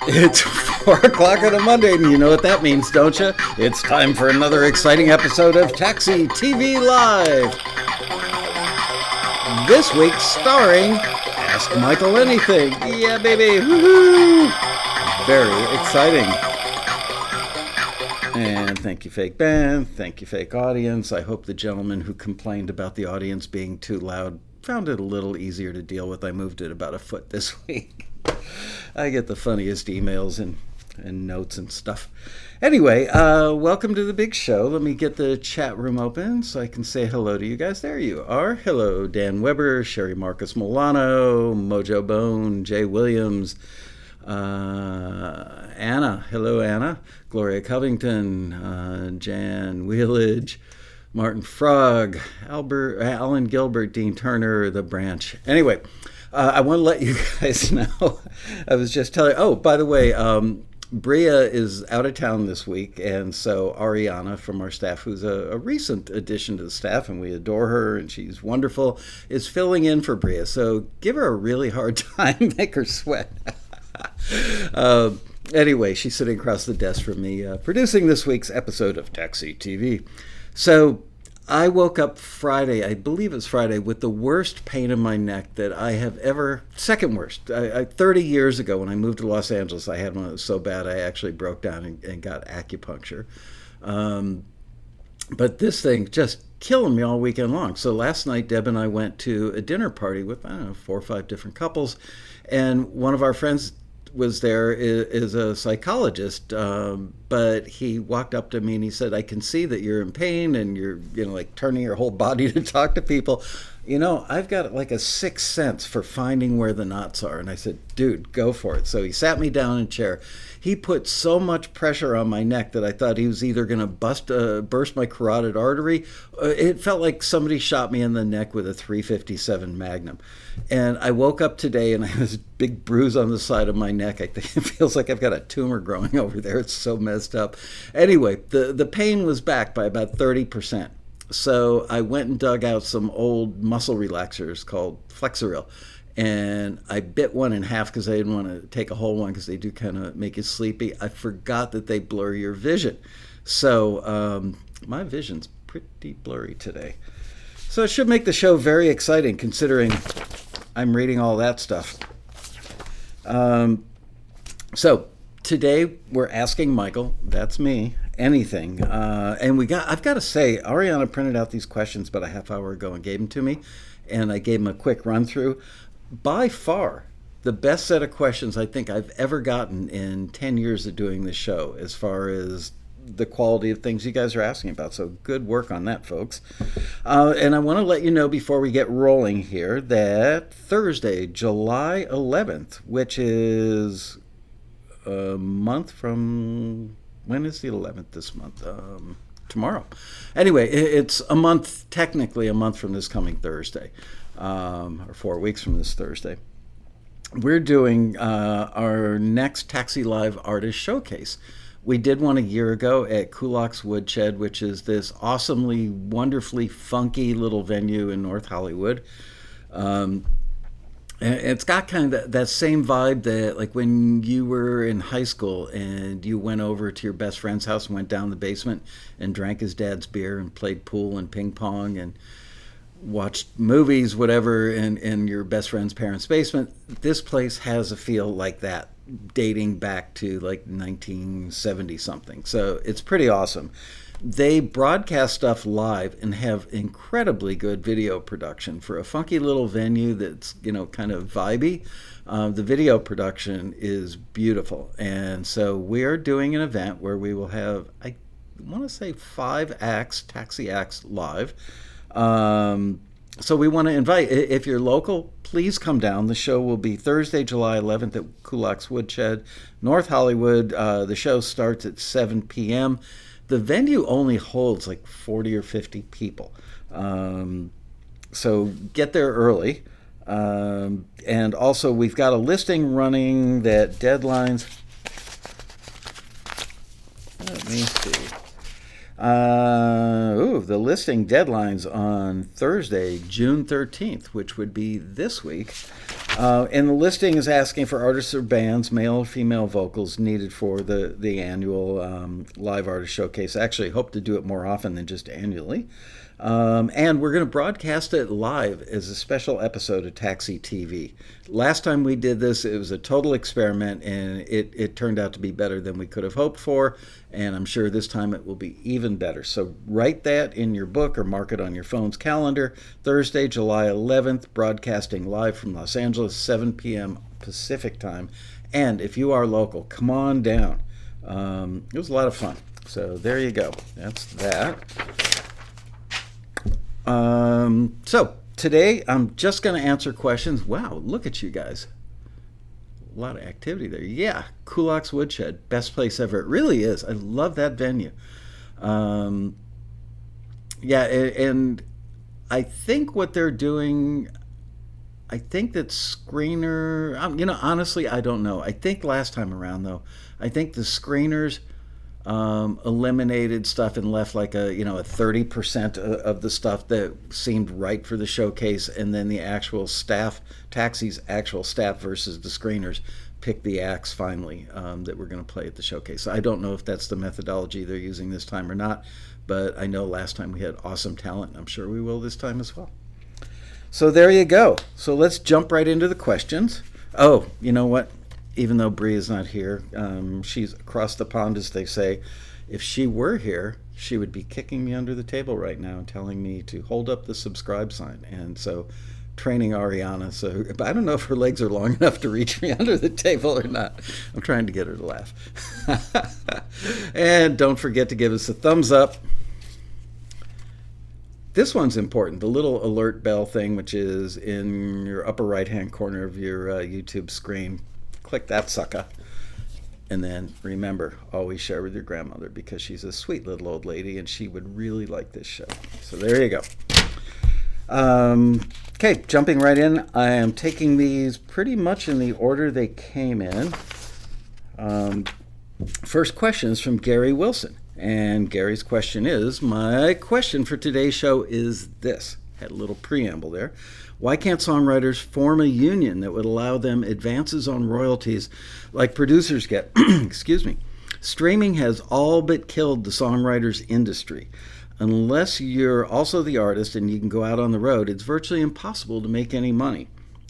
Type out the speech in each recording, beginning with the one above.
It's 4 o'clock on a Monday, and you know what that means, don't you? It's time for another exciting episode of Taxi TV Live. This week starring Ask Michael Anything. Yeah, baby. Woohoo! Very exciting. And thank you, fake band. Thank you, fake audience. I hope the gentleman who complained about the audience being too loud found it a little easier to deal with. I moved it about a foot this week. I get the funniest emails and notes and stuff. Anyway, welcome to the big show. Let me get the chat room open so I can say hello to you guys. There you are. Hello, Dan Weber, Sherry Marcus Milano, Mojo Bone, Jay Williams, Anna. Hello, Anna. Gloria Covington, Jan Wheelage, Martin Frog, Alan Gilbert, Dean Turner, The Branch. Anyway, I want to let you guys know, I was just telling, oh, by the way, Bria is out of town this week, and so Ariana from our staff, who's a recent addition to the staff, and we adore her, and she's wonderful, is filling in for Bria. So give her a really hard time, make her sweat. Anyway, she's sitting across the desk from me, producing this week's episode of Taxi TV. So I woke up Friday, I believe it's Friday, with the worst pain in my neck that I have ever, second worst. 30 years ago when I moved to Los Angeles, I had one that was so bad I actually broke down and got acupuncture. But this thing just killing me all weekend long. So last night, Deb and I went to a dinner party with, 4 or 5 different couples. And one of our friends was there, is a psychologist, but he walked up to me and he said, I can see that you're in pain and you're, like turning your whole body to talk to people. I've got like a sixth sense for finding where the knots are. And I said, dude, go for it. So he sat me down in a chair. He put so much pressure on my neck that I thought he was either going to burst my carotid artery. It felt like somebody shot me in the neck with a .357 Magnum. And I woke up today and I have this big bruise on the side of my neck. I think it feels like I've got a tumor growing over there. It's so messed up. Anyway, the pain was back by about 30%. So I went and dug out some old muscle relaxers called Flexeril. And I bit one in half because I didn't want to take a whole one because they do kind of make you sleepy. I forgot that they blur your vision. So my vision's pretty blurry today. So it should make the show very exciting considering I'm reading all that stuff. So today we're asking Michael, that's me, anything. And I've got to say, Ariana printed out these questions about a half hour ago and gave them to me. And I gave him a quick run through. By far, the best set of questions I think I've ever gotten in 10 years of doing this show as far as the quality of things you guys are asking about. So good work on that, folks. And I want to let you know before we get rolling here that Thursday, July 11th, which is a month from, when is the 11th this month? Tomorrow. Anyway, it's technically a month from this coming Thursday, or 4 weeks from this Thursday. We're doing our next Taxi Live Artist Showcase. We did one a year ago at Kulak's Woodshed, which is this awesomely, wonderfully funky little venue in North Hollywood. It's got kind of that same vibe that, like, when you were in high school and you went over to your best friend's house and went down the basement and drank his dad's beer and played pool and ping pong and watched movies, whatever, in your best friend's parents' basement. This place has a feel like that, dating back to like 1970 something. So it's pretty awesome. They broadcast stuff live and have incredibly good video production for a funky little venue that's, kind of vibey. The video production is beautiful. And so we are doing an event where we will have, I want to say 5 acts, taxi acts live. So we want to invite, if you're local, please come down. The show will be Thursday, July 11th at Kulak's Woodshed, North Hollywood. The show starts at 7 p.m. The venue only holds like 40 or 50 people. So get there early. And also we've got a listing running that deadlines. Let me see. The listing deadline's on Thursday, June 13th, which would be this week. And the listing is asking for artists or bands, male or female vocals needed for the annual live artist showcase. I actually hope to do it more often than just annually. And we're going to broadcast it live as a special episode of Taxi TV. Last time we did this, it was a total experiment, and it turned out to be better than we could have hoped for. And I'm sure this time it will be even better. So write that in your book or mark it on your phone's calendar. Thursday, July 11th, broadcasting live from Los Angeles, 7 p.m. Pacific time. And if you are local, come on down. It was a lot of fun. So there you go. That's that. So today I'm just going to answer questions. Wow, look at you guys. A lot of activity there. Yeah, Kulak's Woodshed, best place ever. It really is. I love that venue. Yeah, and I think what they're doing, I think that Screener, honestly, I don't know. I think last time around, though, I think the screeners eliminated stuff and left like a 30% of the stuff that seemed right for the showcase, and then the actual staff, Taxi's actual staff versus the screeners, picked the acts finally that we're going to play at the showcase. So I don't know if that's the methodology they're using this time or not, but I know last time we had awesome talent, and I'm sure we will this time as well. So there you go. So let's jump right into the questions. Oh, you know what? Even though Bree is not here, she's across the pond, as they say. If she were here, she would be kicking me under the table right now and telling me to hold up the subscribe sign. And so training Ariana. So I don't know if her legs are long enough to reach me under the table or not. I'm trying to get her to laugh. And don't forget to give us a thumbs up. This one's important, the little alert bell thing, which is in your upper right-hand corner of your YouTube screen. Click that sucker. And then remember, always share with your grandmother, because she's a sweet little old lady and she would really like this show. So there you go. Okay, jumping right in. I am taking these pretty much in the order they came in. First question is from Gary Wilson. And Gary's question is, my question for today's show is this. Had a little preamble there. Why can't songwriters form a union that would allow them advances on royalties like producers get? Excuse me. Streaming has all but killed the songwriters industry. Unless you're also the artist and you can go out on the road, it's virtually impossible to make any money.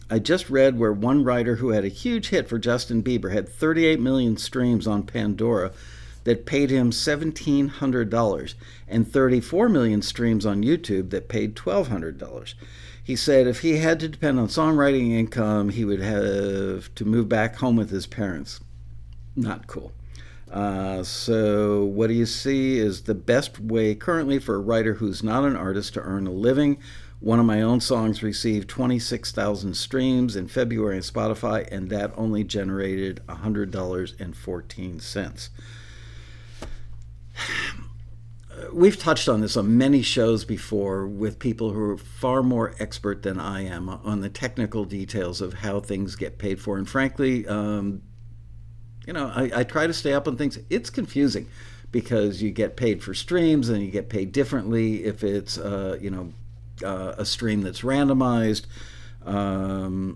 I just read where one writer who had a huge hit for Justin Bieber had 38 million streams on Pandora that paid him $1,700 and 34 million streams on YouTube that paid $1,200. He said if he had to depend on songwriting income, he would have to move back home with his parents. Not cool. So what do you see is the best way currently for a writer who's not an artist to earn a living? One of my own songs received 26,000 streams in February on Spotify, and that only generated $100.14. We've touched on this on many shows before with people who are far more expert than I am on the technical details of how things get paid for. And frankly, I try to stay up on things. It's confusing because you get paid for streams and you get paid differently if it's, a stream that's randomized. And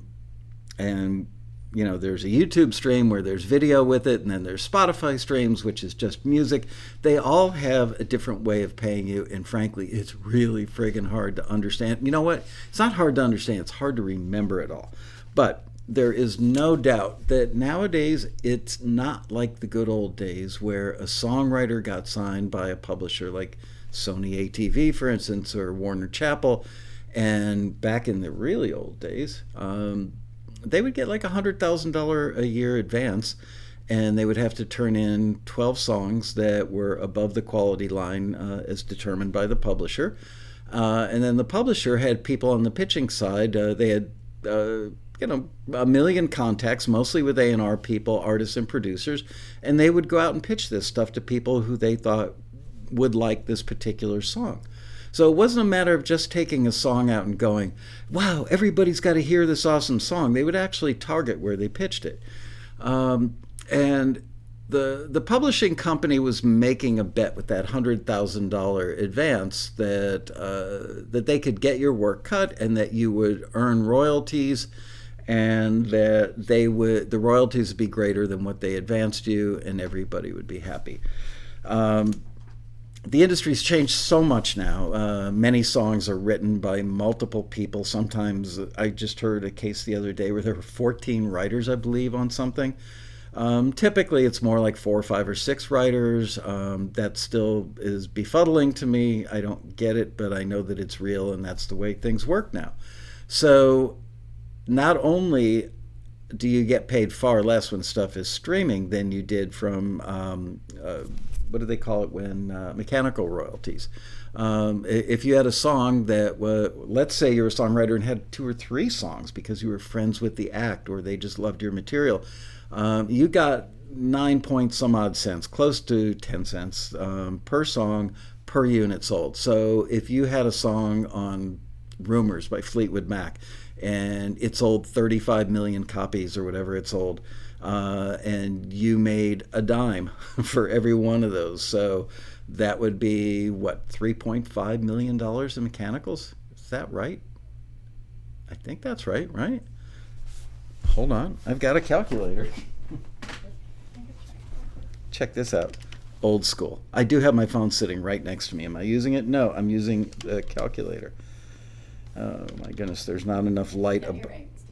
there's a YouTube stream where there's video with it, and then there's Spotify streams, which is just music. They all have a different way of paying you, and frankly, it's really friggin' hard to understand. You know what? It's not hard to understand. It's hard to remember it all. But there is no doubt that nowadays it's not like the good old days where a songwriter got signed by a publisher like Sony ATV, for instance, or Warner Chappell, and back in the really old days, they would get like $100,000 a year advance, and they would have to turn in 12 songs that were above the quality line as determined by the publisher. And then the publisher had people on the pitching side. They had, a million contacts, mostly with A&R people, artists and producers, and they would go out and pitch this stuff to people who they thought would like this particular song. So it wasn't a matter of just taking a song out and going, wow, everybody's got to hear this awesome song. They would actually target where they pitched it. And the publishing company was making a bet with that $100,000 advance that they could get your work cut and that you would earn royalties. and that the royalties would be greater than what they advanced you, and everybody would be happy. The industry's changed so much now. Many songs are written by multiple people. Sometimes I just heard a case the other day where there were 14 writers, I believe, on something. Typically, it's more like 4 or 5 or 6 writers. That still is befuddling to me. I don't get it, but I know that it's real, and that's the way things work now. So not only do you get paid far less when stuff is streaming than you did from what do they call it when mechanical royalties. If you had a song that let's say you're a songwriter and had 2 or 3 songs because you were friends with the act or they just loved your material, you got 9 point some odd cents, close to 10 cents per song per unit sold. So if you had a song on Rumors by Fleetwood Mac and it sold 35 million copies or whatever it sold, and you made a dime for every one of those. So that would be, what, $3.5 million in mechanicals? Is that right? I think that's right, right? Hold on. I've got a calculator. Check this out. Old school. I do have my phone sitting right next to me. Am I using it? No, I'm using the calculator. Oh, my goodness. There's not enough light.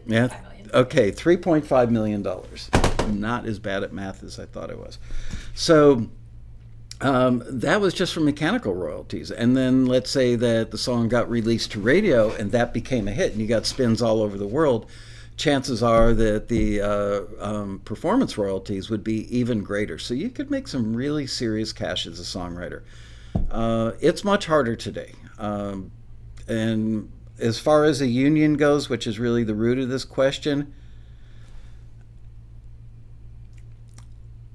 Yeah. Okay, $3.5 million. I'm not as bad at math as I thought I was. So that was just from mechanical royalties. And then let's say that the song got released to radio and that became a hit and you got spins all over the world. Chances are that the performance royalties would be even greater. So you could make some really serious cash as a songwriter. It's much harder today. And as far as a union goes, which is really the root of this question,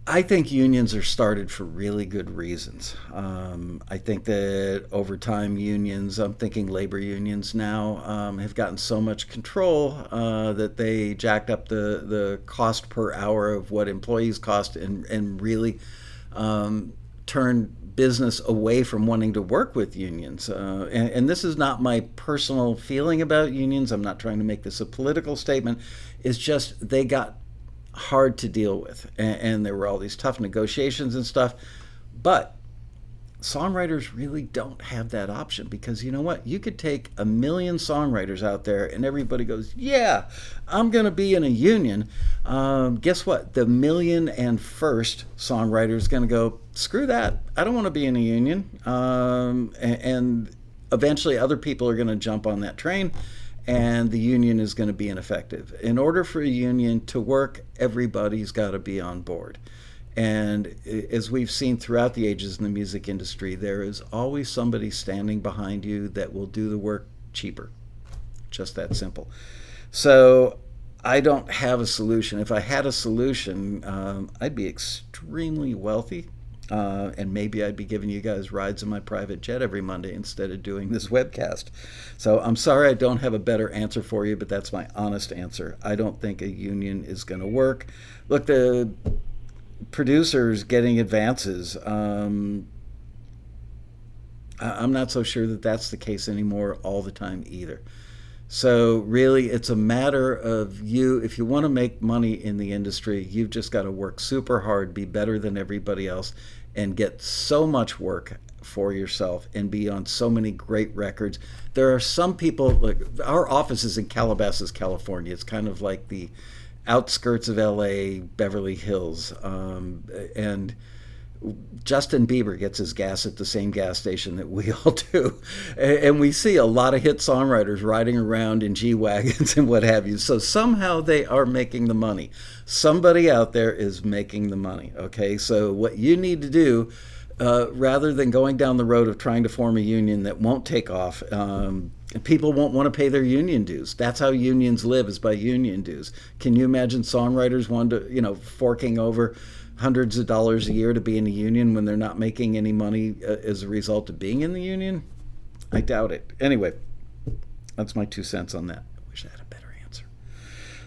I think unions are started for really good reasons. I think that over time unions, I'm thinking labor unions now, have gotten so much control that they jacked up the cost per hour of what employees cost and really turned business away from wanting to work with unions. And this is not my personal feeling about unions. I'm not trying to make this a political statement. It's just they got hard to deal with. And there were all these tough negotiations and stuff. But songwriters really don't have that option because you know what? You could take 1 million songwriters out there and everybody goes, yeah, I'm going to be in a union. Guess what? The 1,000,001st songwriter is going to go, screw that. I don't want to be in a union. And eventually other people are going to jump on that train and the union is going to be ineffective. In order for a union to work, everybody's got to be on board. And as we've seen throughout the ages in the music industry, there is always somebody standing behind you that will do the work cheaper. Just that simple. So I don't have a solution. If I had a solution, I'd be extremely wealthy. And maybe I'd be giving you guys rides in my private jet every Monday instead of doing this webcast. So I'm sorry I don't have a better answer for you, but that's my honest answer. I don't think a union is going to work. Look, the producers getting advances, I'm not so sure that that's the case anymore all the time either. So really it's a matter of you, if you want to make money in the industry, you've just got to work super hard, be better than everybody else, and get so much work for yourself and be on so many great records. There are some people, like our office is in Calabasas, California. It's kind of like the outskirts of LA, Beverly Hills, and Justin Bieber gets his gas at the same gas station that we all do. And we see a lot of hit songwriters riding around in G-Wagons and what have you. So somehow they are making the money. Somebody out there is making the money, okay? So what you need to do, rather than going down the road of trying to form a union that won't take off, people won't want to pay their union dues. That's how unions live, is by union dues. Can you imagine songwriters forking over hundreds of dollars a year to be in a union when they're not making any money as a result of being in the union? I doubt it. Anyway, that's my 2 cents on that. I wish I had a better answer.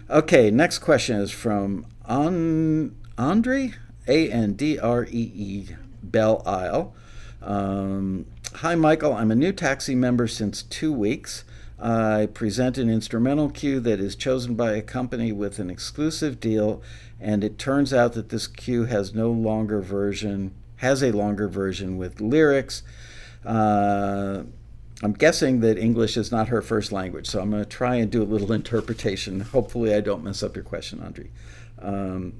Okay, next question is from Andre, Andree, Belle Isle. Hi, Michael. I'm a new taxi member since 2 weeks. I present an instrumental cue that is chosen by a company with an exclusive deal, and it turns out that this cue has a longer version with lyrics. Uh, I'm guessing that English is not her first language, so I'm going to try and do a little interpretation. Hopefully, I don't mess up your question, Andre. Um,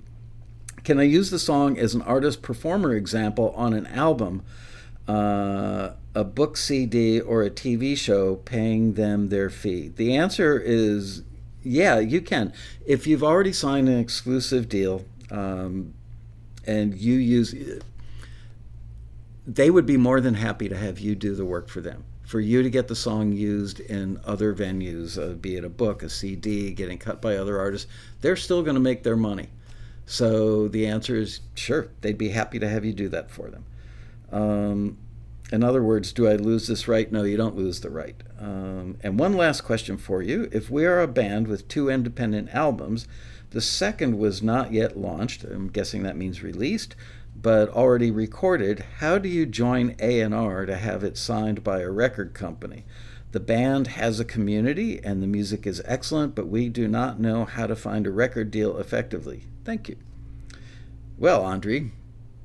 can I use the song as an artist performer example on an album, a book CD, or a TV show, paying them their fee? The answer is yeah, you can. If you've already signed an exclusive deal, and you use, they would be more than happy to have you do the work for them. For you to get the song used in other venues, be it a book, a CD, getting cut by other artists, they're still going to make their money. So the answer is sure, they'd be happy to have you do that for them. In other words, do I lose this right? No, you don't lose the right. And one last question for you. If we are a band with 2 independent albums, the second was not yet launched, I'm guessing that means released, but already recorded, how do you join A&R to have it signed by a record company? The band has a community and the music is excellent, but we do not know how to find a record deal effectively. Thank you. Well, Andre,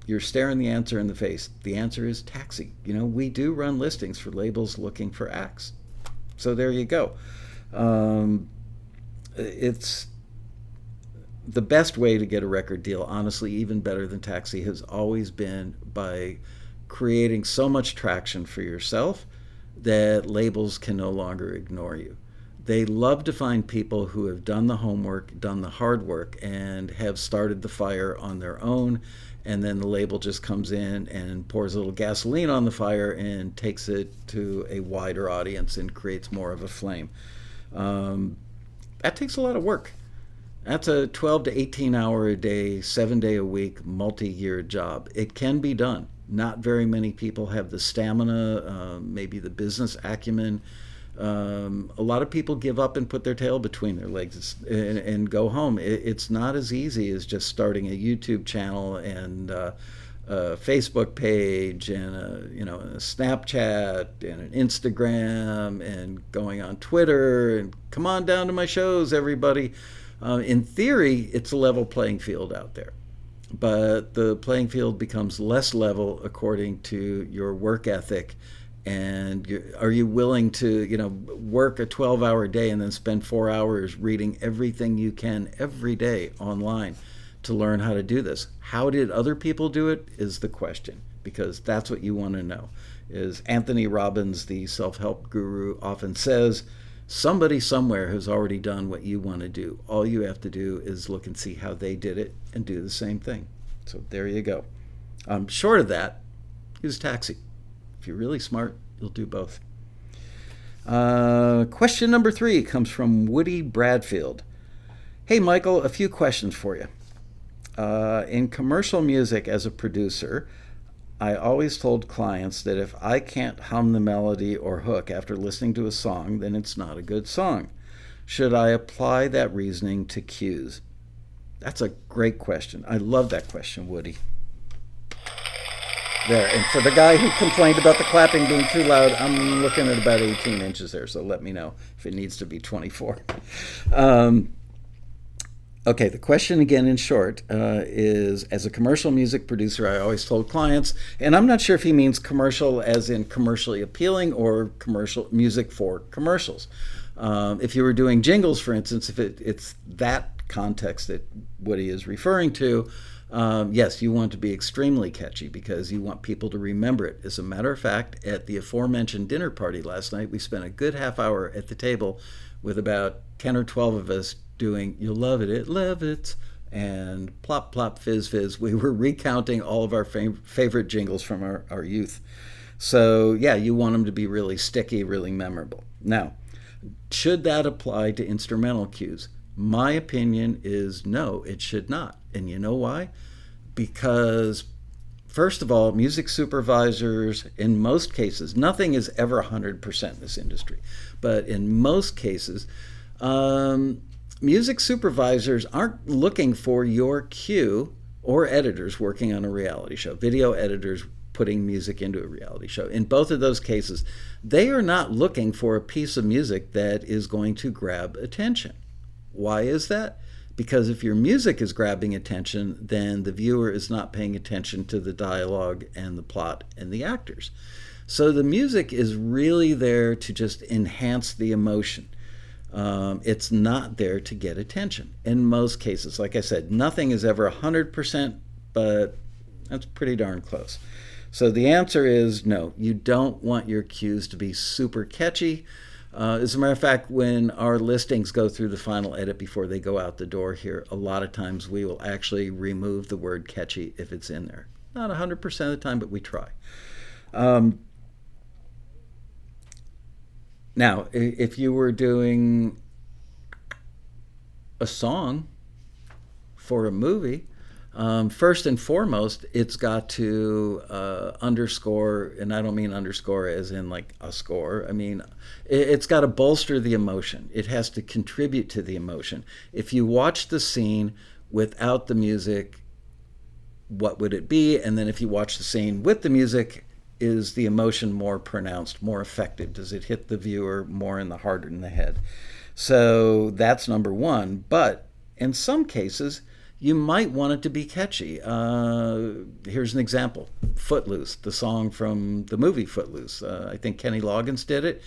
you're staring the answer in the face. The answer is Taxi. We do run listings for labels looking for acts. So there you go. It's the best way to get a record deal, honestly, even better than Taxi, has always been by creating so much traction for yourself that labels can no longer ignore you. They love to find people who have done the homework, done the hard work, and have started the fire on their own, and then the label just comes in and pours a little gasoline on the fire and takes it to a wider audience and creates more of a flame. That takes a lot of work. That's a 12 to 18 hour a day, 7-day a week, multi-year job. It can be done. Not very many people have the stamina, maybe the business acumen. A lot of people give up and put their tail between their legs and go home. It's not as easy as just starting a YouTube channel and a Facebook page and a Snapchat and an Instagram and going on Twitter and come on down to my shows, everybody. In theory, it's a level playing field out there, but the playing field becomes less level according to your work ethic. And are you willing to, work a 12-hour day and then spend 4 hours reading everything you can every day online to learn how to do this? How did other people do it is the question, because that's what you want to know. Is Anthony Robbins, the self-help guru, often says, somebody somewhere has already done what you want to do. All you have to do is look and see how they did it and do the same thing. So there you go. Short of that, use Taxi. If you're really smart, you'll do both. Question number 3 comes from Woody Bradfield. Hey, Michael, a few questions for you. In commercial music as a producer, I always told clients that if I can't hum the melody or hook after listening to a song, then it's not a good song. Should I apply that reasoning to cues? That's a great question. I love that question, Woody. There, and for the guy who complained about the clapping being too loud, I'm looking at about 18 inches there, so let me know if it needs to be 24. Okay, the question again in short is, as a commercial music producer, I always told clients, and I'm not sure if he means commercial as in commercially appealing or commercial music for commercials. If you were doing jingles, for instance, if it's that context that Woody is referring to, yes, you want to be extremely catchy because you want people to remember it. As a matter of fact, at the aforementioned dinner party last night, we spent a good half hour at the table with about 10 or 12 of us doing "You'll Love It, It Levitts" and "Plop, Plop, Fizz, Fizz." We were recounting all of our favorite jingles from our youth. So, yeah, you want them to be really sticky, really memorable. Now, should that apply to instrumental cues? My opinion is no, it should not. And you know why? Because, first of all, music supervisors, in most cases, nothing is ever 100% in this industry, but in most cases, music supervisors aren't looking for your cue, or editors working on a reality show, video editors putting music into a reality show. In both of those cases, they are not looking for a piece of music that is going to grab attention. Why is that? Because if your music is grabbing attention, then the viewer is not paying attention to the dialogue and the plot and the actors. So the music is really there to just enhance the emotion. It's not there to get attention in most cases. Like I said, nothing is ever 100%, but that's pretty darn close. So the answer is no, you don't want your cues to be super catchy. As a matter of fact, when our listings go through the final edit before they go out the door here, a lot of times we will actually remove the word catchy if it's in there. Not 100% of the time, but we try. Now, if you were doing a song for a movie, first and foremost, it's got to underscore, and I don't mean underscore as in like a score. I mean, it's got to bolster the emotion. It has to contribute to the emotion. If you watch the scene without the music, what would it be? And then if you watch the scene with the music, is the emotion more pronounced, more effective? Does it hit the viewer more in the heart or in the head? So that's number one. But in some cases, you might want it to be catchy. Here's an example. Footloose, the song from the movie Footloose. I think Kenny Loggins did it.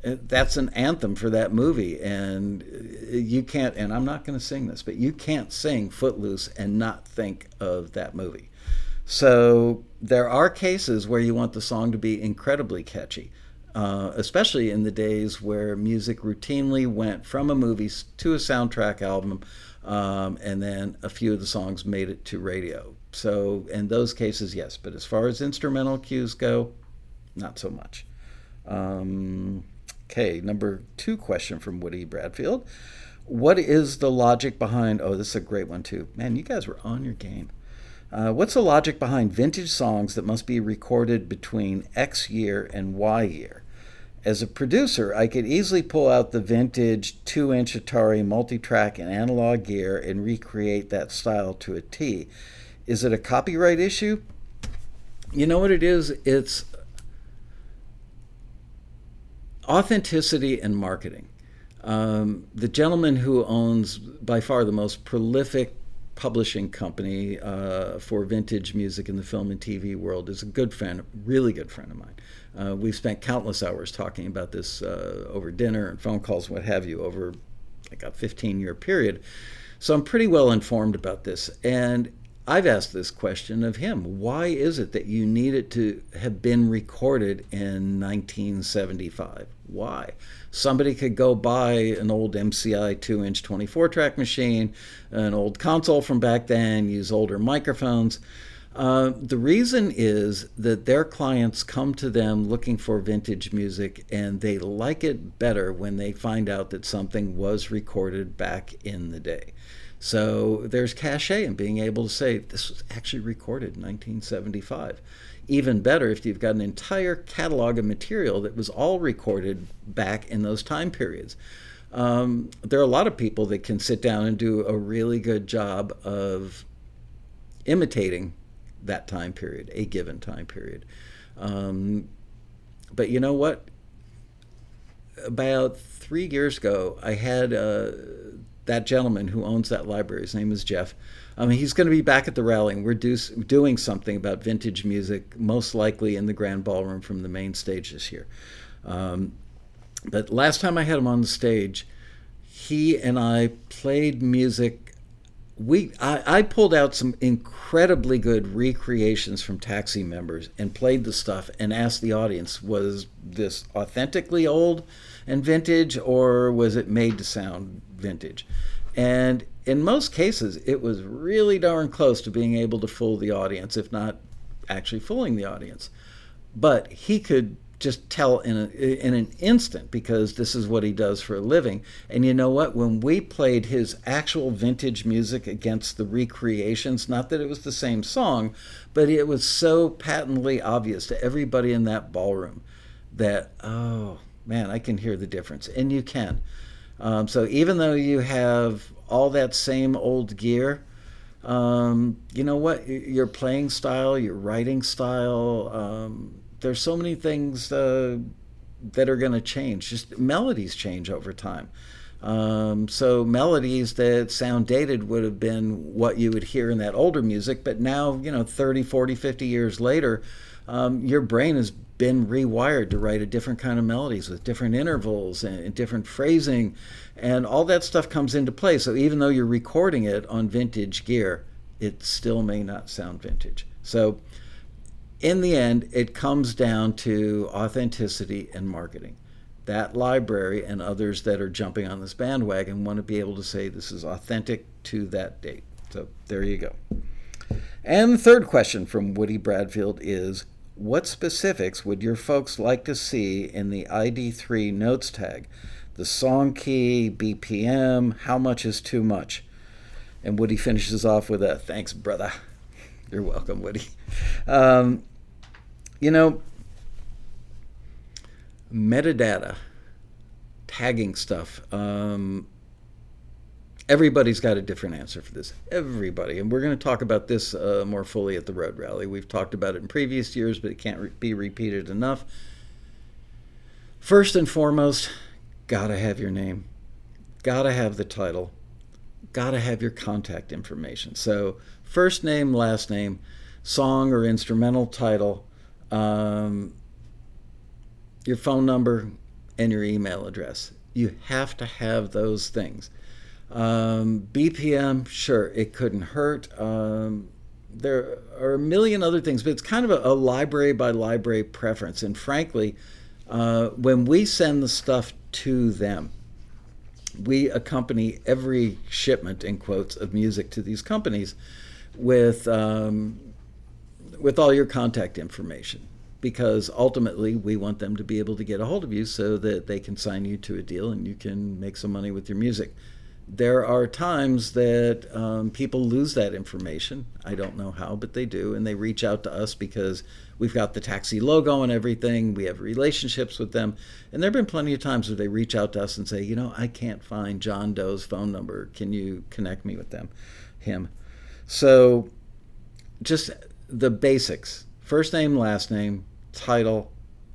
That's an anthem for that movie. And you can't, and I'm not going to sing this, but you can't sing Footloose and not think of that movie. So there are cases where you want the song to be incredibly catchy, especially in the days where music routinely went from a movie to a soundtrack album, and then a few of the songs made it to radio. So in those cases, yes. But as far as instrumental cues go, not so much. Okay, number 2 question from Woody Bradfield. What is the logic behind... Oh, this is a great one, too. Man, you guys were on your game. What's the logic behind vintage songs that must be recorded between X year and Y year? As a producer, I could easily pull out the vintage 2-inch Atari multi-track and analog gear and recreate that style to a T. Is it a copyright issue? You know what it is? It's authenticity and marketing. The gentleman who owns by far the most prolific publishing company for vintage music in the film and TV world is a good friend, really good friend of mine. We've spent countless hours talking about this over dinner and phone calls, what have you, over like a 15-year period. So I'm pretty well informed about this. And I've asked this question of him. Why is it that you need it to have been recorded in 1975? Why? Somebody could go buy an old MCI 2-inch 24-track machine, an old console from back then, use older microphones. The reason is that their clients come to them looking for vintage music, and they like it better when they find out that something was recorded back in the day. So there's cachet in being able to say, this was actually recorded in 1975. Even better if you've got an entire catalog of material that was all recorded back in those time periods. There are a lot of people that can sit down and do a really good job of imitating that time period, a given time period. But you know what? About 3 years ago, I had that gentleman who owns that library. His name is Jeff. He's going to be back at the rally, and we're doing something about vintage music, most likely in the Grand Ballroom from the main stage this year. But last time I had him on the stage, he and I played music. I pulled out some incredibly good recreations from Taxi members and played the stuff and asked the audience, was this authentically old and vintage, or was it made to sound vintage? And in most cases, it was really darn close to being able to fool the audience, if not actually fooling the audience. But he could just tell in an instant, because this is what he does for a living. And you know what? When we played his actual vintage music against the recreations, not that it was the same song, but it was so patently obvious to everybody in that ballroom that, oh, man, I can hear the difference. And you can. So even though you have all that same old gear, You know what? Your playing style, your writing style. There's so many things that are going to change. Just melodies change over time. So melodies that sound dated would have been what you would hear in that older music, but now, 30, 40, 50 years later, your brain has been rewired to write a different kind of melodies with different intervals and different phrasing, and all that stuff comes into play. So even though you're recording it on vintage gear, it still may not sound vintage. So in the end, it comes down to authenticity and marketing. That library and others that are jumping on this bandwagon want to be able to say this is authentic to that date. So there you go. And the third question from Woody Bradfield is, what specifics would your folks like to see in the ID3 notes tag? The song key, BPM, how much is too much? And Woody finishes off with a thanks, brother. You're welcome, Woody. You know, metadata, tagging stuff. Everybody's got a different answer for this. Everybody. And we're going to talk about this more fully at the Road Rally. We've talked about it in previous years, but it can't be repeated enough. First and foremost, gotta have your name, gotta have the title, gotta have your contact information. So first name, last name, song or instrumental title, your phone number, and your email address. You have to have those things. BPM, sure, it couldn't hurt. There are a million other things, but it's kind of a library by library preference. And frankly, when we send the stuff to them, we accompany every shipment, in quotes, of music to these companies with all your contact information, because ultimately we want them to be able to get a hold of you so that they can sign you to a deal and you can make some money with your music. There are times that people lose that information. I don't know how, but they do, and they reach out to us because we've got the Taxi logo and everything. We have relationships with them, and there have been plenty of times where they reach out to us and say, I can't find John Doe's phone number. Can you connect me with him? So just the basics: first name, last name, title,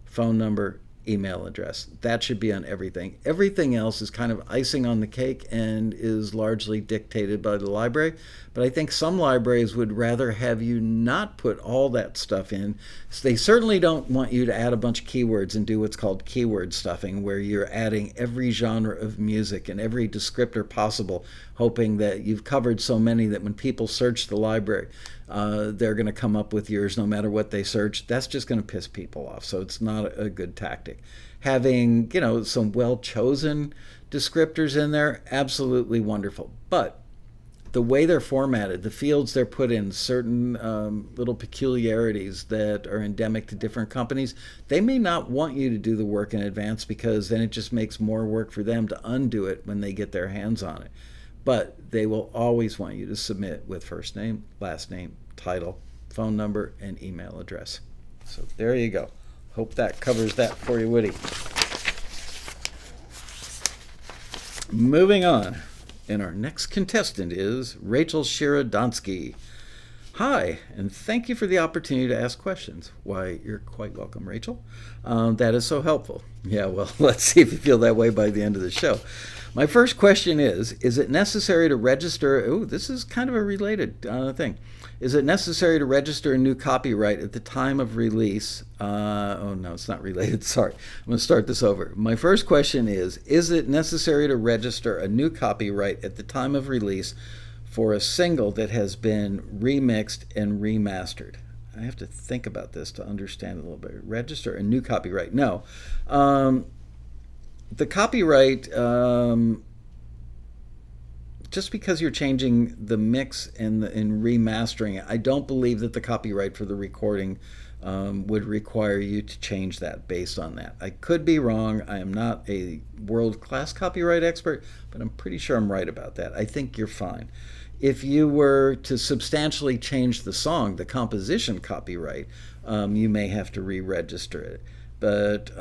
phone number, email address. That should be on everything. Everything else is kind of icing on the cake and is largely dictated by the library. But I think some libraries would rather have you not put all that stuff in. So they certainly don't want you to add a bunch of keywords and do what's called keyword stuffing, where you're adding every genre of music and every descriptor possible, hoping that you've covered so many that when people search the library, they're going to come up with yours no matter what they search. That's just going to piss people off. So it's not a good tactic. Having, some well-chosen descriptors in there, absolutely wonderful. But the way they're formatted, the fields they're put in, certain little peculiarities that are endemic to different companies, they may not want you to do the work in advance, because then it just makes more work for them to undo it when they get their hands on it. But they will always want you to submit with first name, last name, title, phone number, and email address. So there you go. Hope that covers that for you, Woody. Moving on. And our next contestant is Rachel Shirodonsky. Hi, and thank you for the opportunity to ask questions. Why, you're quite welcome, Rachel. That is so helpful. Yeah, well, let's see if you feel that way by the end of the show. My first question is it necessary to register? Oh, this is kind of a related thing. Is it necessary to register a new copyright at the time of release? Oh, no, it's not related. Sorry. I'm going to start this over. My first question is it necessary to register a new copyright at the time of release for a single that has been remixed and remastered? I have to think about this to understand it a little bit. Register a new copyright. No. The copyright, just because you're changing the mix and remastering it, I don't believe that the copyright for the recording would require you to change that based on that. I could be wrong. I am not a world-class copyright expert, but I'm pretty sure I'm right about that. I think you're fine. If you were to substantially change the song, the composition copyright, you may have to re-register it. But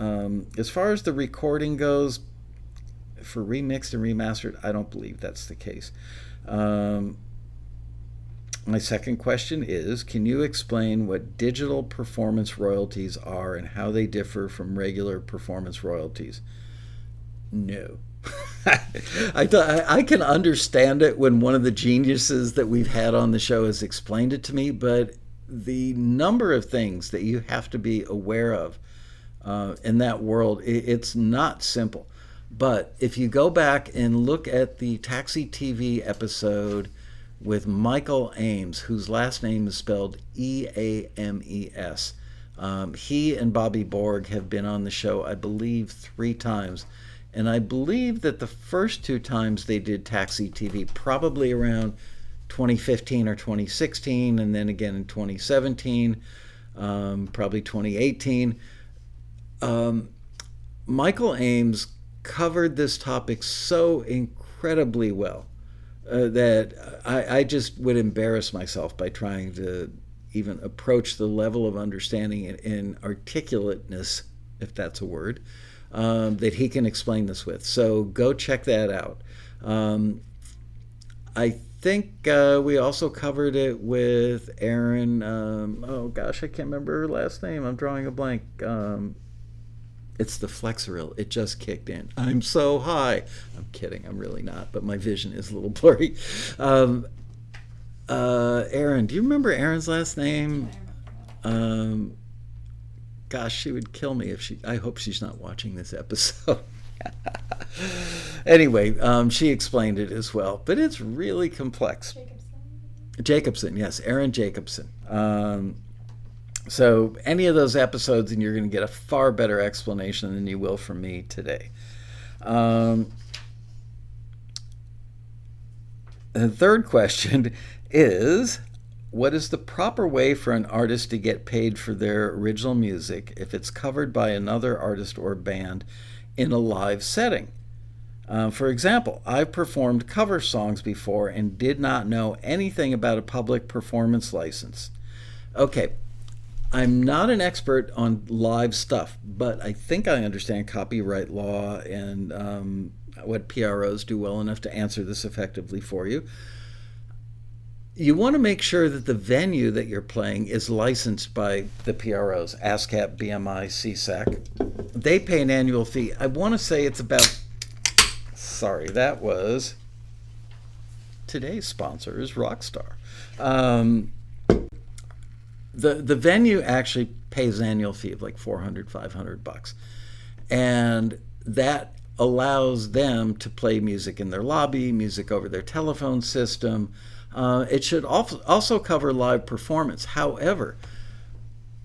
as far as the recording goes, for remixed and remastered, I don't believe that's the case. My second question is, can you explain what digital performance royalties are and how they differ from regular performance royalties? No. I can understand it when one of the geniuses that we've had on the show has explained it to me, but the number of things that you have to be aware of in that world, it's not simple. But if you go back and look at the Taxi TV episode with Michael Ames, whose last name is spelled Eames, he and Bobby Borg have been on the show, I believe, 3 times. And I believe that the first 2 times they did Taxi TV, probably around 2015 or 2016, and then again in 2017, probably 2018. Michael Ames covered this topic so incredibly well that I just would embarrass myself by trying to even approach the level of understanding and articulateness, if that's a word, that he can explain this with. So go check that out. I think we also covered it with Erin. Oh gosh, I can't remember her last name. I'm drawing a blank. It's the Flexeril. It just kicked in. I'm so high. I'm kidding. I'm really not, but my vision is a little blurry. Erin, do you remember Erin's last name? Gosh, she would kill me if she. I hope she's not watching this episode. Anyway, she explained it as well, but it's really complex. Jacobson, yes, Erin Jacobson. So any of those episodes, and you're going to get a far better explanation than you will from me today. The third question is, what is the proper way for an artist to get paid for their original music if it's covered by another artist or band in a live setting? For example, I've performed cover songs before and did not know anything about a public performance license. Okay, I'm not an expert on live stuff, but I think I understand copyright law and what PROs do well enough to answer this effectively for you. You want to make sure that the venue that you're playing is licensed by the PROs, ASCAP, BMI, CSAC. They pay an annual fee. I want to say it's about, sorry, that was today's sponsor is Rockstar. The venue actually pays an annual fee of like $400, $500, and that allows them to play music in their lobby, music over their telephone system. It should also cover live performance. However,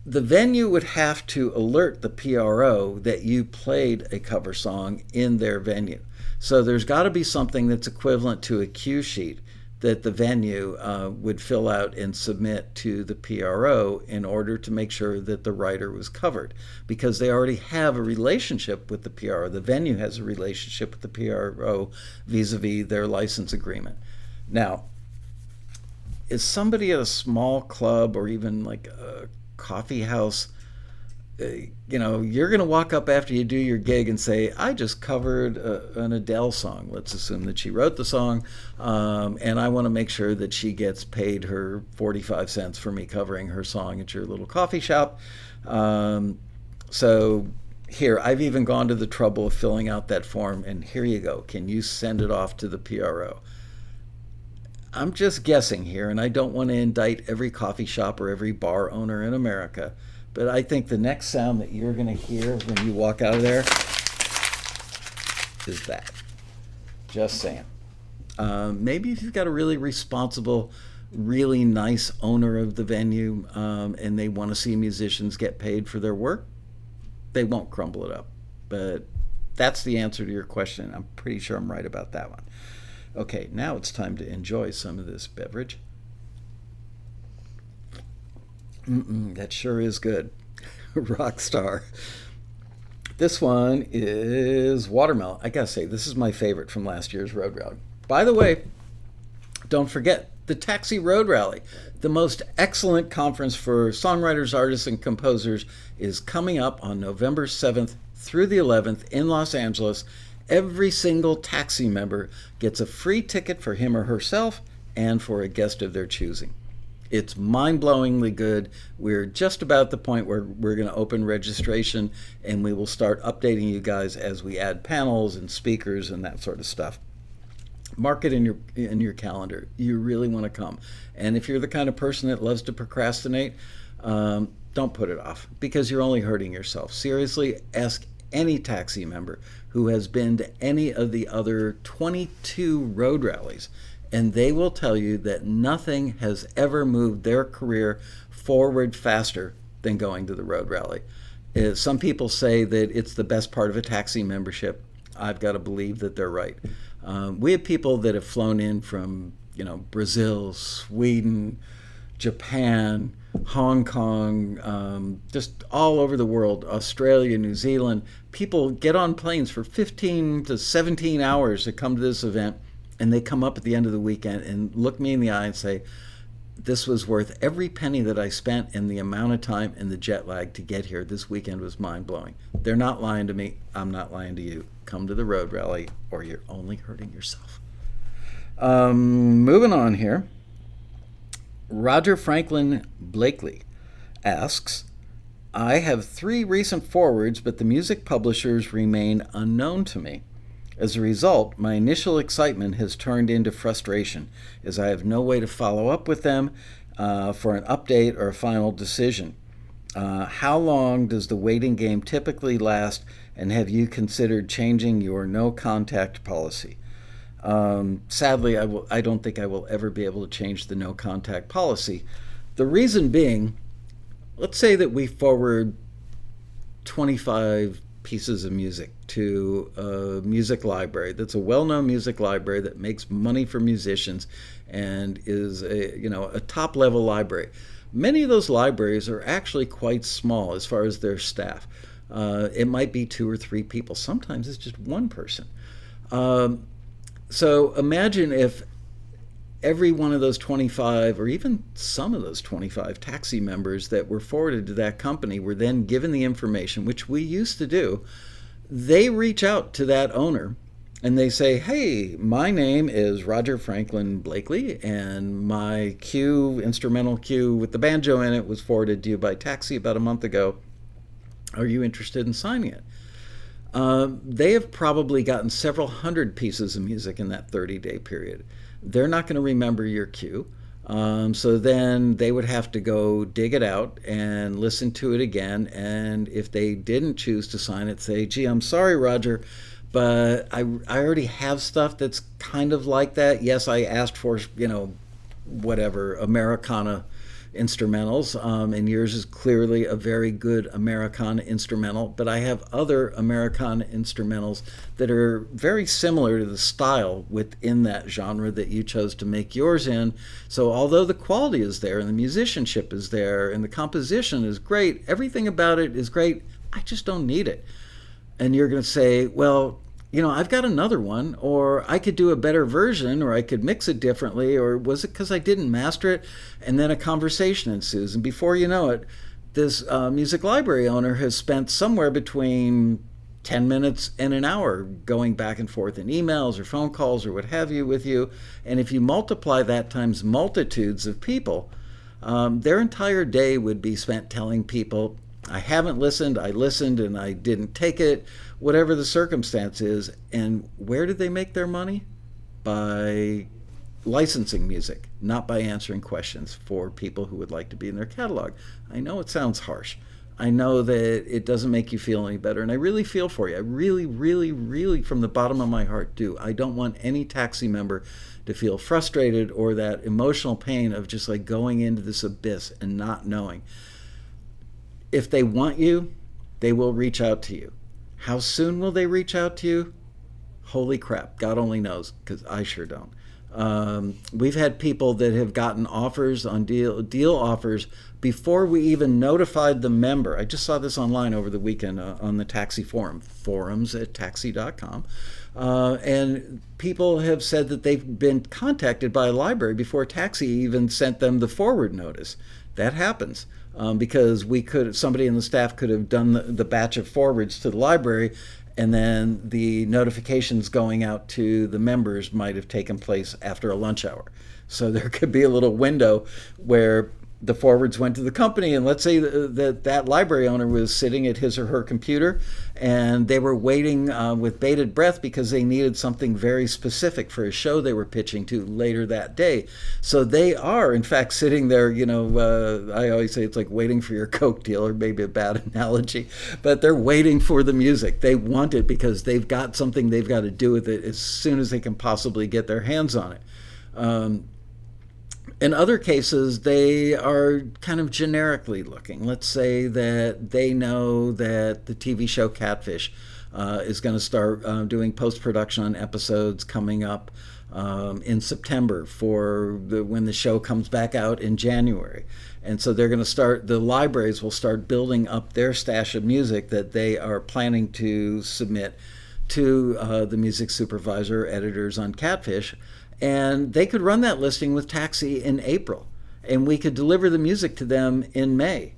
the venue would have to alert the PRO that you played a cover song in their venue. So there's got to be something that's equivalent to a cue sheet that the venue would fill out and submit to the PRO in order to make sure that the writer was covered, because they already have a relationship with the PRO. The venue has a relationship with the PRO vis-a-vis their license agreement. Now, is somebody at a small club or even like a coffee house, you're going to walk up after you do your gig and say, I just covered an Adele song. Let's assume that she wrote the song, and I want to make sure that she gets paid her 45 cents for me covering her song at your little coffee shop. So here, I've even gone to the trouble of filling out that form, and here you go. Can you send it off to the PRO? I'm just guessing here, and I don't want to indict every coffee shop or every bar owner in America, but I think the next sound that you're going to hear when you walk out of there is that. Just saying. Maybe if you've got a really responsible, really nice owner of the venue, and they want to see musicians get paid for their work, they won't crumble it up. But that's the answer to your question. I'm pretty sure I'm right about that one. Okay, now it's time to enjoy some of this beverage. That sure is good. Rockstar. This one is watermelon. I gotta say, this is my favorite from last year's Road Rally. By the way, don't forget the Taxi Road Rally, the most excellent conference for songwriters, artists, and composers, is coming up on November 7th through the 11th in Los Angeles. Every single Taxi member gets a free ticket for him or herself and for a guest of their choosing. It's mind-blowingly good. We're just about the point where we're going to open registration, and we will start updating you guys as we add panels and speakers and that sort of stuff. Mark it in your calendar. You really want to come. And if you're the kind of person that loves to procrastinate, don't put it off, because you're only hurting yourself. Seriously, ask any taxi member who has been to any of the other 22 road rallies, and they will tell you that nothing has ever moved their career forward faster than going to the road rally. Some people say that it's the best part of a taxi membership. I've got to believe that they're right. We have people that have flown in from, Brazil, Sweden, Japan, Hong Kong, just all over the world, Australia, New Zealand. People get on planes for 15 to 17 hours to come to this event, and they come up at the end of the weekend and look me in the eye and say, this was worth every penny that I spent and the amount of time and the jet lag to get here. This weekend was mind-blowing. They're not lying to me. I'm not lying to you. Come to the road rally, or you're only hurting yourself. Moving on here. Roger Franklin Blakely asks, I have 3 recent forwards, but the music publishers remain unknown to me. As a result, my initial excitement has turned into frustration, as I have no way to follow up with them for an update or a final decision. How long does the waiting game typically last, and have you considered changing your no contact policy? Sadly, I don't think I will ever be able to change the no contact policy. The reason being, let's say that we forward 25 pieces of music to a music library that's a well-known music library that makes money for musicians and is a top-level library. Many of those libraries are actually quite small as far as their staff. It might be 2 or 3 people. Sometimes it's just one person. So imagine if every one of those 25, or even some of those 25 taxi members that were forwarded to that company were then given the information, which we used to do. They reach out to that owner and they say, hey, my name is Roger Franklin Blakely, and my instrumental cue with the banjo in it was forwarded to you by taxi about a month ago. Are you interested in signing it? They have probably gotten several hundred pieces of music in that 30-day period. They're not going to remember your cue. So then they would have to go dig it out and listen to it again. And if they didn't choose to sign it, say, gee, I'm sorry, Roger, but I already have stuff that's kind of like that. Yes, I asked for, whatever, Americana instrumentals, and yours is clearly a very good Americana instrumental, but I have other Americana instrumentals that are very similar to the style within that genre that you chose to make yours in. So although the quality is there and the musicianship is there and the composition is great, everything about it is great, I just don't need it. And you're going to say, well, I've got another one, or I could do a better version, or I could mix it differently, or was it because I didn't master it? And then a conversation ensues. And before you know it, this music library owner has spent somewhere between 10 minutes and an hour going back and forth in emails or phone calls or what have you with you. And if you multiply that times multitudes of people, their entire day would be spent telling people, I haven't listened, I listened and I didn't take it, whatever the circumstance is. And where did they make their money? By licensing music, not by answering questions for people who would like to be in their catalog. I know it sounds harsh. I know that it doesn't make you feel any better, and I really feel for you. I really, really, really, from the bottom of my heart, do. I don't want any taxi member to feel frustrated or that emotional pain of just like going into this abyss and not knowing. If they want you, they will reach out to you. How soon will they reach out to you? Holy crap, God only knows, because I sure don't. We've had people that have gotten offers on deal offers before we even notified the member. I just saw this online over the weekend on the taxi forum, forums@taxi.com. And people have said that they've been contacted by a library before taxi even sent them the forward notice. That happens. Because somebody in the staff could have done the batch of forwards to the library, and then the notifications going out to the members might have taken place after a lunch hour. So there could be a little window where the forwards went to the company, and let's say that library owner was sitting at his or her computer, and they were waiting with bated breath because they needed something very specific for a show they were pitching to later that day. So they are, in fact, sitting there. I always say it's like waiting for your Coke deal, or maybe a bad analogy, but they're waiting for the music. They want it because they've got something they've got to do with it as soon as they can possibly get their hands on it. In other cases, they are kind of generically looking. Let's say that they know that the TV show Catfish is going to start doing post-production on episodes coming up in September for when the show comes back out in January. And so they're going to start, the libraries will start building up their stash of music that they are planning to submit to the music supervisor, editors on Catfish. And they could run that listing with Taxi in April, and we could deliver the music to them in May.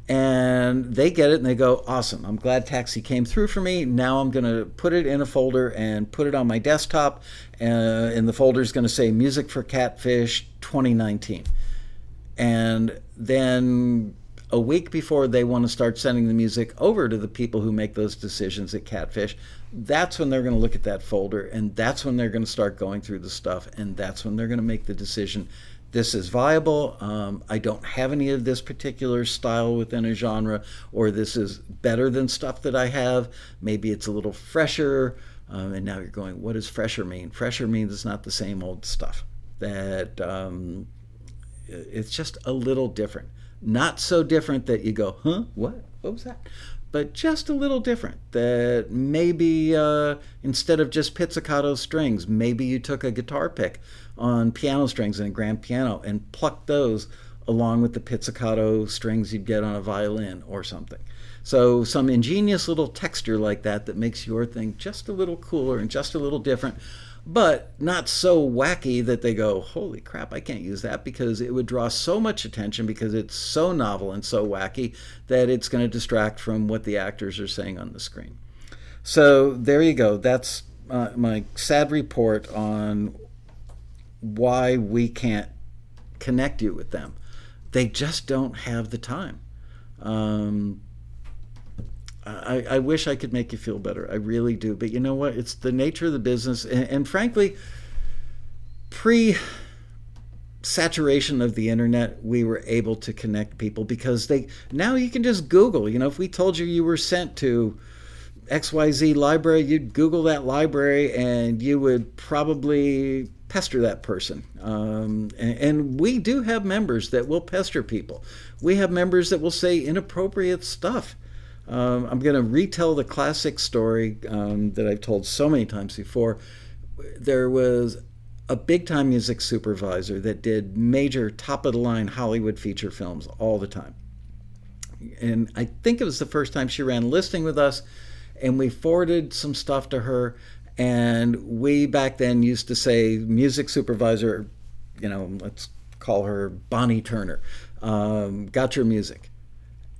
And they get it and they go, awesome, I'm glad Taxi came through for me. Now I'm going to put it in a folder and put it on my desktop. And the folder is going to say Music for Catfish 2019. And then a week before they want to start sending the music over to the people who make those decisions at Catfish, that's when they're going to look at that folder, and that's when they're going to start going through the stuff, and that's when they're going to make the decision. This is viable. I don't have any of this particular style within a genre, or this is better than stuff that I have. Maybe it's a little fresher. And now you're going, what does fresher mean? Fresher means it's not the same old stuff. That it's just a little different. Not so different that you go, huh? What was that? But just a little different. That maybe instead of just pizzicato strings, maybe you took a guitar pick on piano strings and a grand piano and plucked those along with the pizzicato strings you'd get on a violin or something. So some ingenious little texture like that makes your thing just a little cooler and just a little different, but not so wacky that they go, holy crap, I can't use that, because it would draw so much attention because it's so novel and so wacky that it's going to distract from what the actors are saying on the screen. So there you go. That's my sad report on why we can't connect you with them. They just don't have the time. I wish I could make you feel better. I really do. But you know what? It's the nature of the business. And frankly, pre-saturation of the internet, we were able to connect people because now you can just Google. If we told you were sent to XYZ library, you'd Google that library and you would probably pester that person. And we do have members that will pester people. We have members that will say inappropriate stuff. I'm going to retell the classic story that I've told so many times before. There was a big-time music supervisor that did major top-of-the-line Hollywood feature films all the time. And I think it was the first time she ran listing with us, and we forwarded some stuff to her, and we back then used to say music supervisor, let's call her Bonnie Turner, got your music.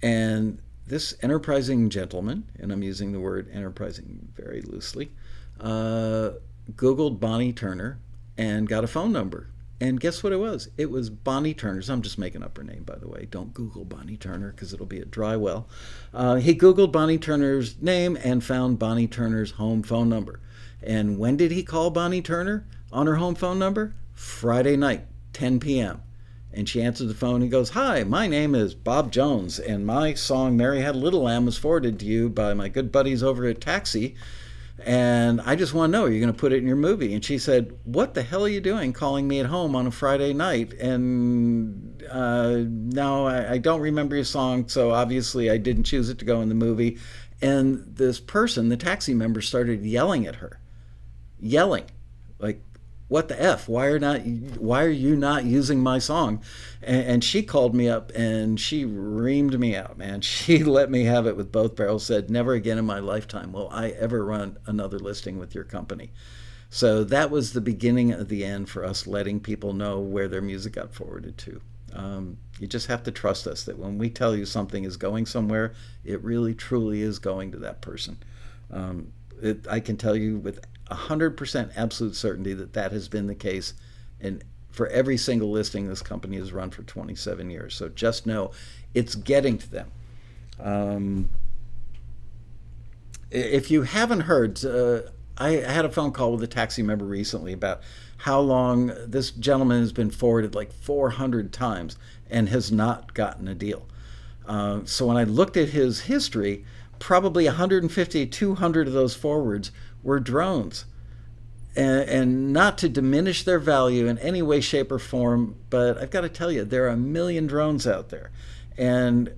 And this enterprising gentleman, and I'm using the word enterprising very loosely, Googled Bonnie Turner and got a phone number. And guess what it was? It was Bonnie Turner's. I'm just making up her name, by the way. Don't Google Bonnie Turner because it'll be a dry well. He Googled Bonnie Turner's name and found Bonnie Turner's home phone number. And when did he call Bonnie Turner on her home phone number? Friday night, 10 p.m. And she answered the phone. He goes, hi, my name is Bob Jones, and my song Mary Had a Little Lamb was forwarded to you by my good buddies over at Taxi. And I just want to know, are you going to put it in your movie? And she said, what the hell are you doing calling me at home on a Friday night? And no, I don't remember your song, so obviously I didn't choose it to go in the movie. And this person, the Taxi member, started yelling at her. Yelling. Like, what the F? Why are you not using my song? And she called me up and she reamed me out, man. She let me have it with both barrels, said, never again in my lifetime will I ever run another listing with your company. So that was the beginning of the end for us letting people know where their music got forwarded to. You just have to trust us that when we tell you something is going somewhere, it really truly is going to that person. I can tell you with 100% absolute certainty that has been the case in for every single listing this company has run for 27 years. So just know it's getting to them. If you haven't heard, I had a phone call with a taxi member recently about how long this gentleman has been forwarded like 400 times and has not gotten a deal. So when I looked at his history, probably 150, 200 of those forwards were drones. And not to diminish their value in any way, shape, or form, but I've got to tell you, there are a million drones out there. And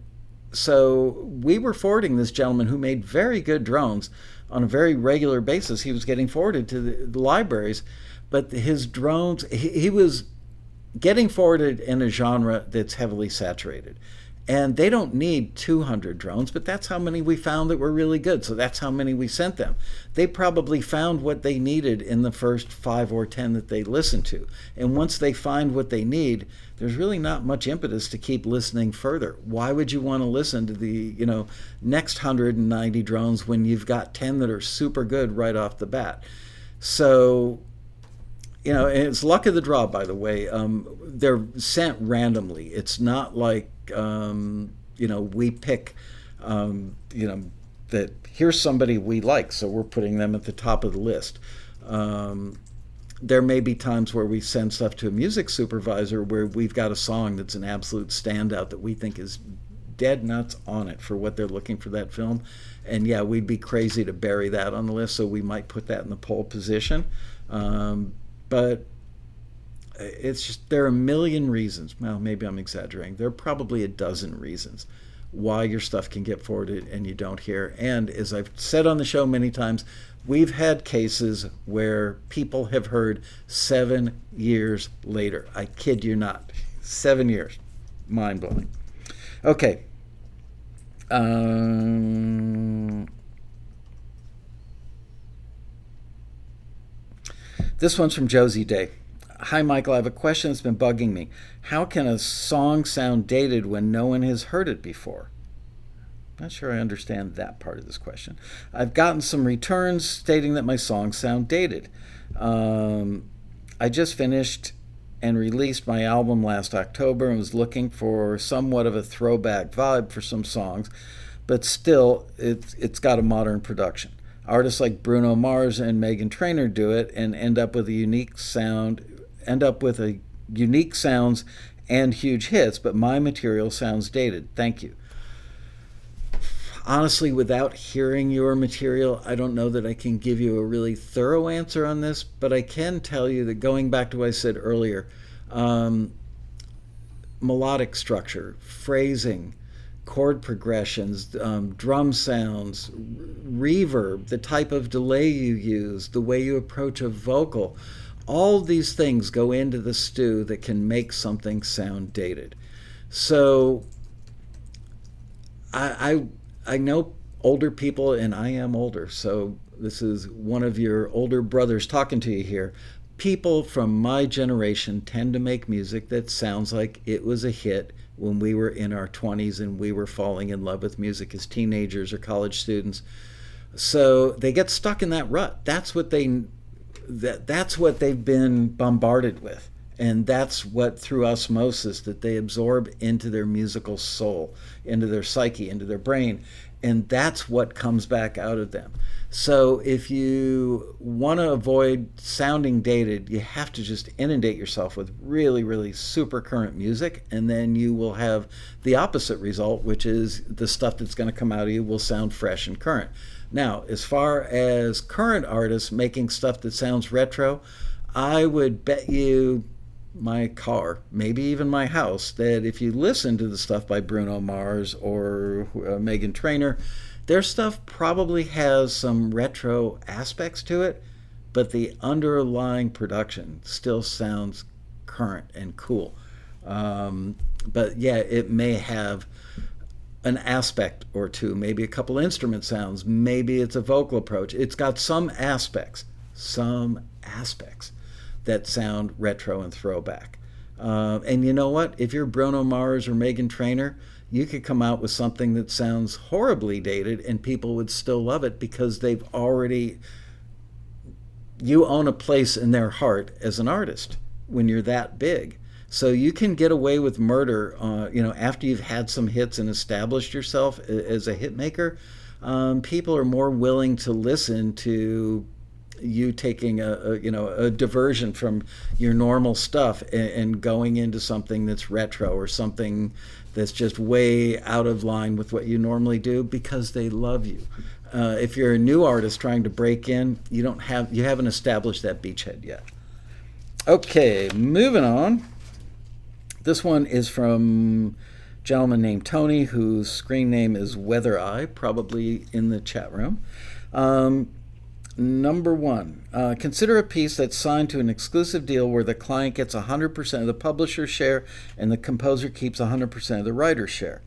so we were forwarding this gentleman who made very good drones on a very regular basis. He was getting forwarded to the libraries, but his drones, he was getting forwarded in a genre that's heavily saturated. And they don't need 200 drones, but that's how many we found that were really good. So that's how many we sent them. They probably found what they needed in the first 5 or 10 that they listened to. And once they find what they need, there's really not much impetus to keep listening further. Why would you want to listen to the, next 190 drones when you've got 10 that are super good right off the bat? So, it's luck of the draw, by the way. They're sent randomly. It's not like, we pick, that here's somebody we like, so we're putting them at the top of the list. There may be times where we send stuff to a music supervisor where we've got a song that's an absolute standout that we think is dead nuts on it for what they're looking for that film. And yeah, we'd be crazy to bury that on the list, so we might put that in the pole position. But it's just, there are a million reasons. Well, maybe I'm exaggerating. There are probably a dozen reasons why your stuff can get forwarded and you don't hear. And as I've said on the show many times, we've had cases where people have heard 7 years later. I kid you not. 7 years. Mind-blowing. Okay. This one's from Josie Day. Hi, Michael. I have a question that's been bugging me. How can a song sound dated when no one has heard it before? Not sure I understand that part of this question. I've gotten some returns stating that my songs sound dated. I just finished and released my album last October and was looking for somewhat of a throwback vibe for some songs, but still, it's got a modern production. Artists like Bruno Mars and Meghan Trainor do it and end up with unique sounds and huge hits, but my material sounds dated. Thank you. Honestly, without hearing your material, I don't know that I can give you a really thorough answer on this, but I can tell you that, going back to what I said earlier, melodic structure, phrasing, chord progressions, drum sounds, reverb, the type of delay you use, the way you approach a vocal, all these things go into the stew that can make something sound dated. So I know older people, and I am older, so this is one of your older brothers talking to you here. People from my generation tend to make music that sounds like it was a hit when we were in our 20s and we were falling in love with music as teenagers or college students. So they get stuck in that rut. That's what they've been bombarded with. And that's what, through osmosis, that they absorb into their musical soul, into their psyche, into their brain. And that's what comes back out of them. So if you want to avoid sounding dated, you have to just inundate yourself with really, really super current music, and then you will have the opposite result, which is the stuff that's going to come out of you will sound fresh and current. Now, as far as current artists making stuff that sounds retro, I would bet you my car, maybe even my house, that if you listen to the stuff by Bruno Mars or Meghan Trainor, their stuff probably has some retro aspects to it, but the underlying production still sounds current and cool. But yeah, it may have an aspect or two, maybe a couple instrument sounds, maybe it's a vocal approach. It's got some aspects that sound retro and throwback. And you know what? If you're Bruno Mars or Meghan Trainor, you could come out with something that sounds horribly dated and people would still love it because you own a place in their heart as an artist. when you're that big. So you can get away with murder, after you've had some hits and established yourself as a hit maker. People are more willing to listen to you taking a diversion from your normal stuff and going into something that's retro or something that's just way out of line with what you normally do because they love you. If you're a new artist trying to break in, you haven't established that beachhead yet. Okay, moving on. This one is from a gentleman named Tony, whose screen name is Weather Eye, probably in the chat room. Number one, consider a piece that's signed to an exclusive deal where the client gets 100% of the publisher's share and the composer keeps 100% of the writer's share.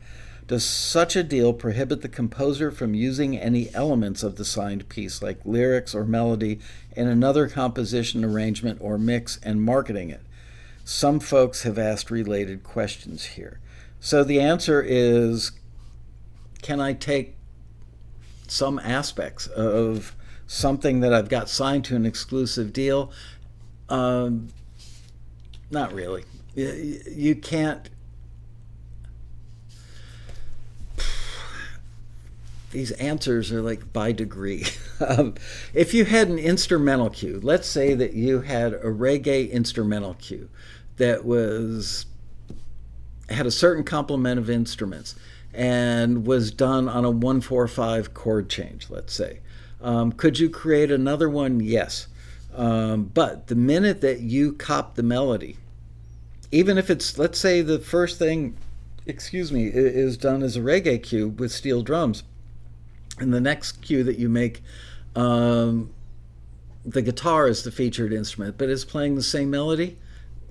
Does such a deal prohibit the composer from using any elements of the signed piece, like lyrics or melody, in another composition, arrangement, or mix and marketing it? Some folks have asked related questions here. So the answer is, can I take some aspects of something that I've got signed to an exclusive deal? Not really. You can't. These answers are like by degree. If you had an instrumental cue, let's say that you had a reggae instrumental cue that had a certain complement of instruments and was done on a 1-4-5 chord change, let's say. Could you create another one? Yes. But the minute that you cop the melody, even if it's, let's say the first thing, is done as a reggae cue with steel drums, and the next cue that you make, the guitar is the featured instrument, but it's playing the same melody,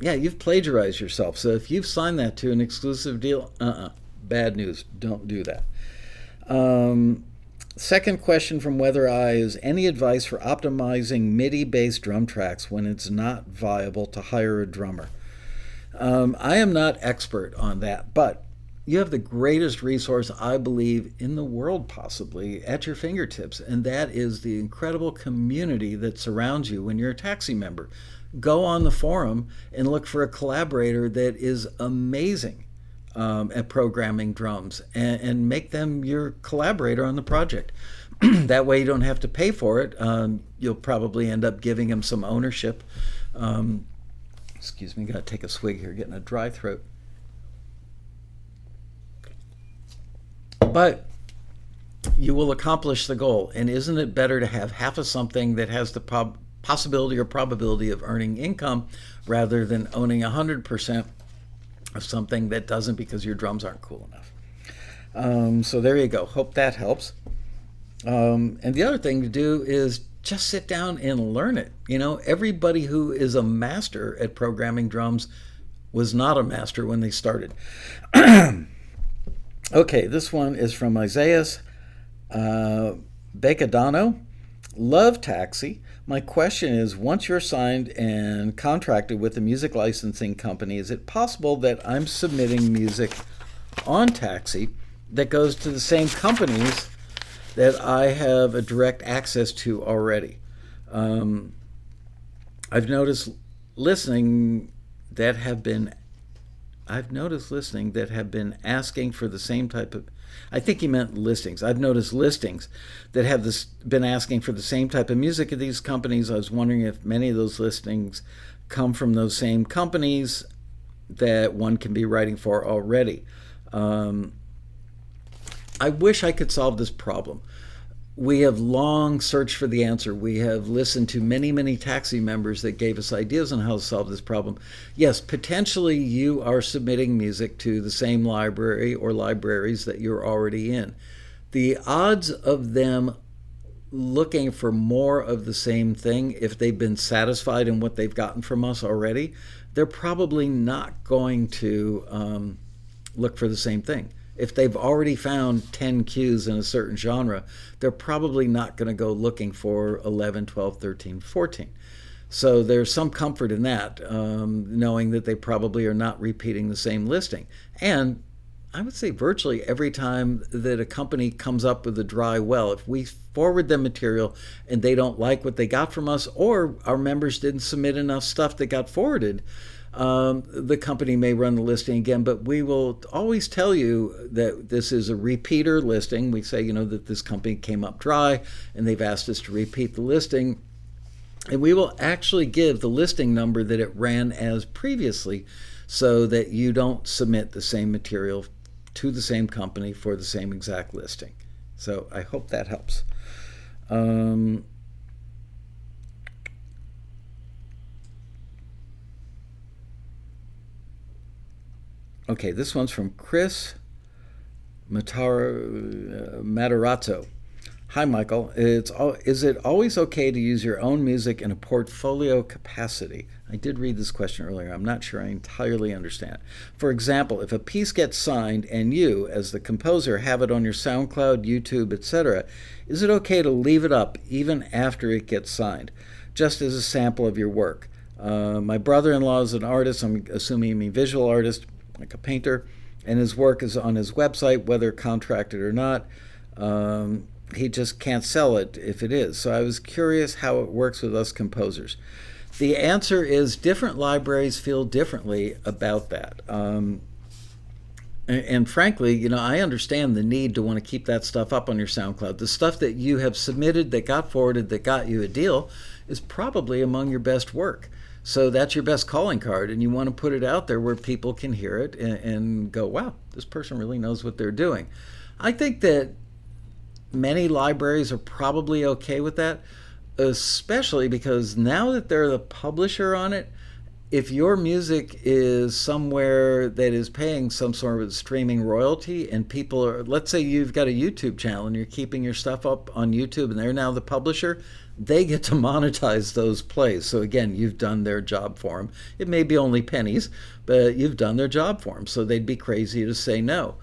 yeah, you've plagiarized yourself. So if you've signed that to an exclusive deal, bad news. Don't do that. Second question from Weather Eye is, any advice for optimizing MIDI-based drum tracks when it's not viable to hire a drummer? I am not expert on that, but you have the greatest resource, I believe, in the world possibly at your fingertips, and that is the incredible community that surrounds you when you're a Taxi member. Go on the forum and look for a collaborator that is amazing at programming drums, and make them your collaborator on the project. That way you don't have to pay for it. You'll probably end up giving them some ownership. Excuse me, gotta take a swig here, getting a dry throat. But you will accomplish the goal. And isn't it better to have half of something that has the possibility or probability of earning income rather than owning 100% of something that doesn't because your drums aren't cool enough? So there you go. Hope that helps. And the other thing to do is just sit down and learn it. Everybody who is a master at programming drums was not a master when they started. Okay, this one is from Isaias Becadano. Love Taxi. My question is, once you're signed and contracted with a music licensing company, is it possible that I'm submitting music on Taxi that goes to the same companies that I have a direct access to already? I've noticed listening that have been asking for the same type of, I think he meant listings. I've noticed listings that have been asking for the same type of music at these companies. I was wondering if many of those listings come from those same companies that one can be writing for already. I wish I could solve this problem. We have long searched for the answer. We have listened to many, many Taxi members that gave us ideas on how to solve this problem. Yes, potentially you are submitting music to the same library or libraries that you're already in. The odds of them looking for more of the same thing, if they've been satisfied in what they've gotten from us already, they're probably not going to look for the same thing. If they've already found 10 cues in a certain genre, they're probably not going to go looking for 11, 12, 13, 14. So there's some comfort in that, knowing that they probably are not repeating the same listing. And I would say virtually every time that a company comes up with a dry well, if we forward them material and they don't like what they got from us, or our members didn't submit enough stuff that got forwarded, the company may run the listing again. But we will always tell you that this is a repeater listing. We say, that this company came up dry and they've asked us to repeat the listing. And we will actually give the listing number that it ran as previously so that you don't submit the same material to the same company for the same exact listing. So I hope that helps. Okay, this one's from Chris Matarazzo. Hi, Michael. Is it always okay to use your own music in a portfolio capacity? I did read this question earlier. I'm not sure I entirely understand. For example, if a piece gets signed and you, as the composer, have it on your SoundCloud, YouTube, etc., is it okay to leave it up even after it gets signed, just as a sample of your work? My brother-in-law is an artist. I'm assuming you mean visual artist, like a painter, and his work is on his website, whether contracted or not. He just can't sell it if it is. So I was curious how it works with us composers. The answer is different libraries feel differently about that. And frankly, I understand the need to want to keep that stuff up on your SoundCloud. The stuff that you have submitted that got forwarded that got you a deal is probably among your best work. So that's your best calling card, and you want to put it out there where people can hear it and go, wow, this person really knows what they're doing. I think that many libraries are probably okay with that, especially because now that they're the publisher on it, if your music is somewhere that is paying some sort of streaming royalty and people are, let's say you've got a YouTube channel and you're keeping your stuff up on YouTube and they're now the publisher, they get to monetize those plays. So again, you've done their job for them. It may be only pennies, but you've done their job for them. So they'd be crazy to say no.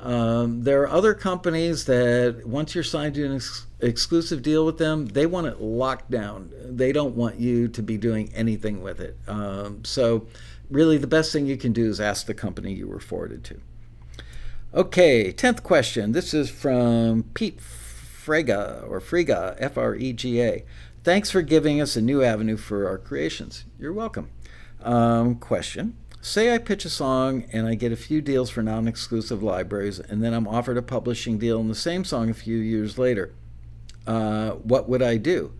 There are other companies that once you're signed to an exclusive deal with them, they want it locked down. They don't want you to be doing anything with it. So really the best thing you can do is ask the company you were forwarded to. Okay, 10th question. This is from Pete Frega, Frega. Thanks for giving us a new avenue for our creations. You're welcome. Question. Say I pitch a song and I get a few deals for non-exclusive libraries, and then I'm offered a publishing deal in the same song a few years later. What would I do?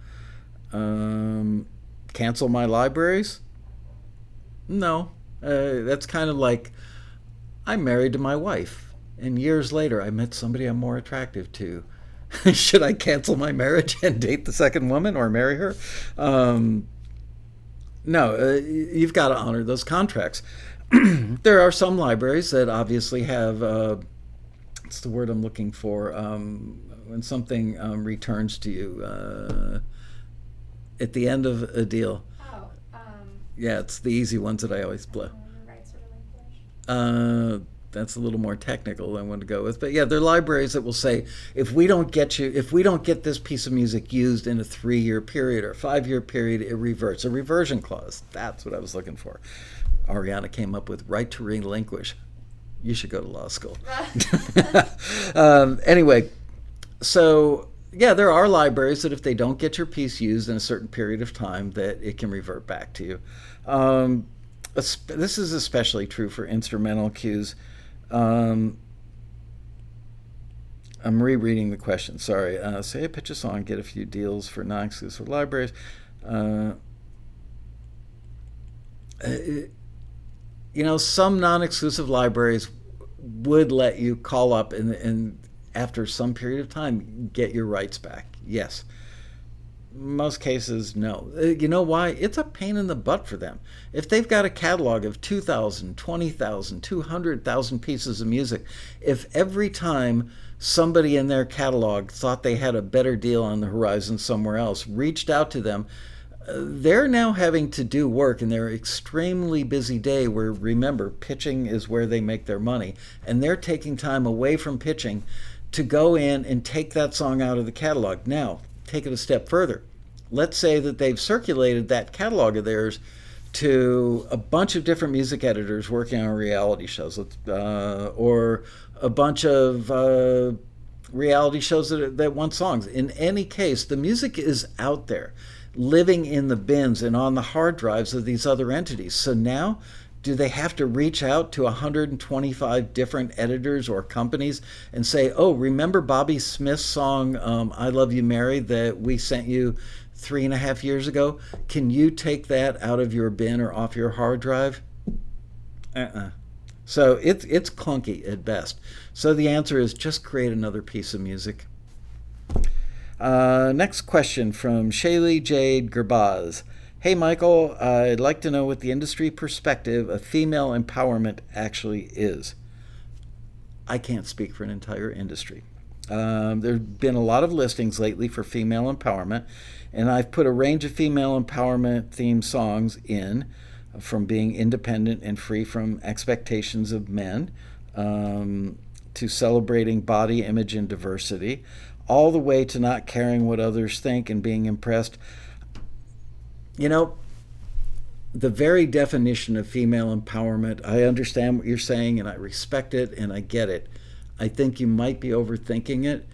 Cancel my libraries? No. That's kind of like I'm married to my wife, and years later I met somebody I'm more attractive to. Should I cancel my marriage and date the second woman or marry her? No, you've got to honor those contracts. There are some libraries that obviously have, what's the word I'm looking for, when something returns to you at the end of a deal. Yeah, it's the easy ones that I always blow. The rights are relinquished. That's a little more technical than I want to go with. But yeah, there are libraries that will say, if we don't get this piece of music used in a 3-year period or 5-year period, it reverts. A reversion clause. That's what I was looking for. Ariana came up with right to relinquish. You should go to law school. Anyway, so yeah, there are libraries that if they don't get your piece used in a certain period of time, that it can revert back to you. This is especially true for instrumental cues. I'm rereading the question. Sorry. Say I pitch a song, get a few deals for non-exclusive libraries. Some non-exclusive libraries would let you call up and after some period of time get your rights back. Yes. Most cases, no. You know why? It's a pain in the butt for them. If they've got a catalog of 2,000, 20,000, 200,000 pieces of music, if every time somebody in their catalog thought they had a better deal on the horizon somewhere else, reached out to them, they're now having to do work in their extremely busy day where, remember, pitching is where they make their money, and they're taking time away from pitching to go in and take that song out of the catalog. Now, take it a step further. Let's say that they've circulated that catalog of theirs to a bunch of different music editors working on reality shows, or a bunch of reality shows that want songs. In any case, the music is out there, living in the bins and on the hard drives of these other entities. So now, do they have to reach out to 125 different editors or companies and say, oh, remember Bobby Smith's song, I Love You Mary, that we sent you 3.5 years ago? Can you take that out of your bin or off your hard drive? So it's clunky at best. So the answer is just create another piece of music. Next question from Shaylee Jade Gerbaz. Hey, Michael, I'd like to know what the industry perspective of female empowerment actually is. I can't speak for an entire industry. There have been a lot of listings lately for female empowerment, and I've put a range of female empowerment themed songs in, from being independent and free from expectations of men, to celebrating body image and diversity, all the way to not caring what others think and being impressed. You know, the very definition of female empowerment, I understand what you're saying and I respect it and I get it. I think you might be overthinking it.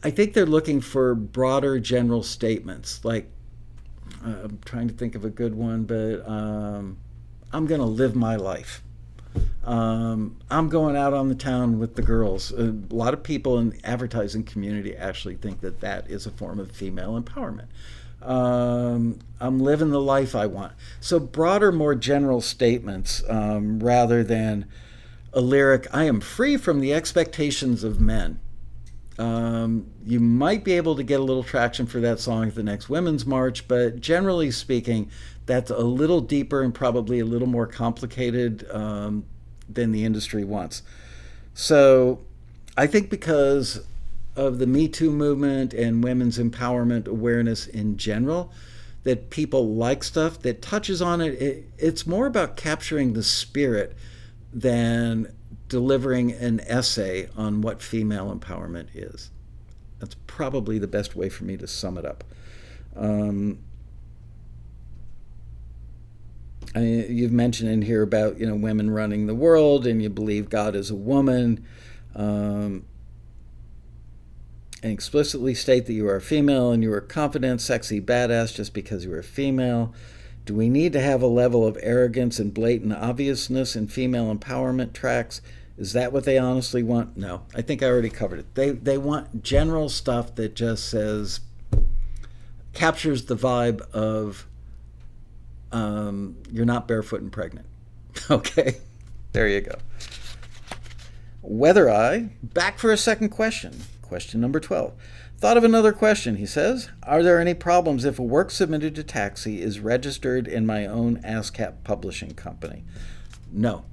I think they're looking for broader general statements, like, I'm trying to think of a good one, but I'm going to live my life. I'm going out on the town with the girls. A lot of people in the advertising community actually think that that is a form of female empowerment. I'm living the life I want. So broader, more general statements, rather than a lyric, I am free from the expectations of men. You might be able to get a little traction for that song at the next Women's March, but generally speaking, that's a little deeper and probably a little more complicated than the industry wants. So I think because of the Me Too movement and women's empowerment awareness in general, that people like stuff that touches on it. It's more about capturing the spirit than delivering an essay on what female empowerment is. That's probably the best way for me to sum it up. You've mentioned in here about, women running the world, and you believe God is a woman, and explicitly state that you are a female and you are confident, sexy, badass just because you are a female. Do we need to have a level of arrogance and blatant obviousness in female empowerment tracks? Is that what they honestly want? No, I think I already covered it. They want general stuff that just captures the vibe of you're not barefoot and pregnant. Okay, there you go. Weather Eye, back for a second question. Question number 12. Thought of another question, he says. Are there any problems if a work submitted to Taxi is registered in my own ASCAP publishing company? No.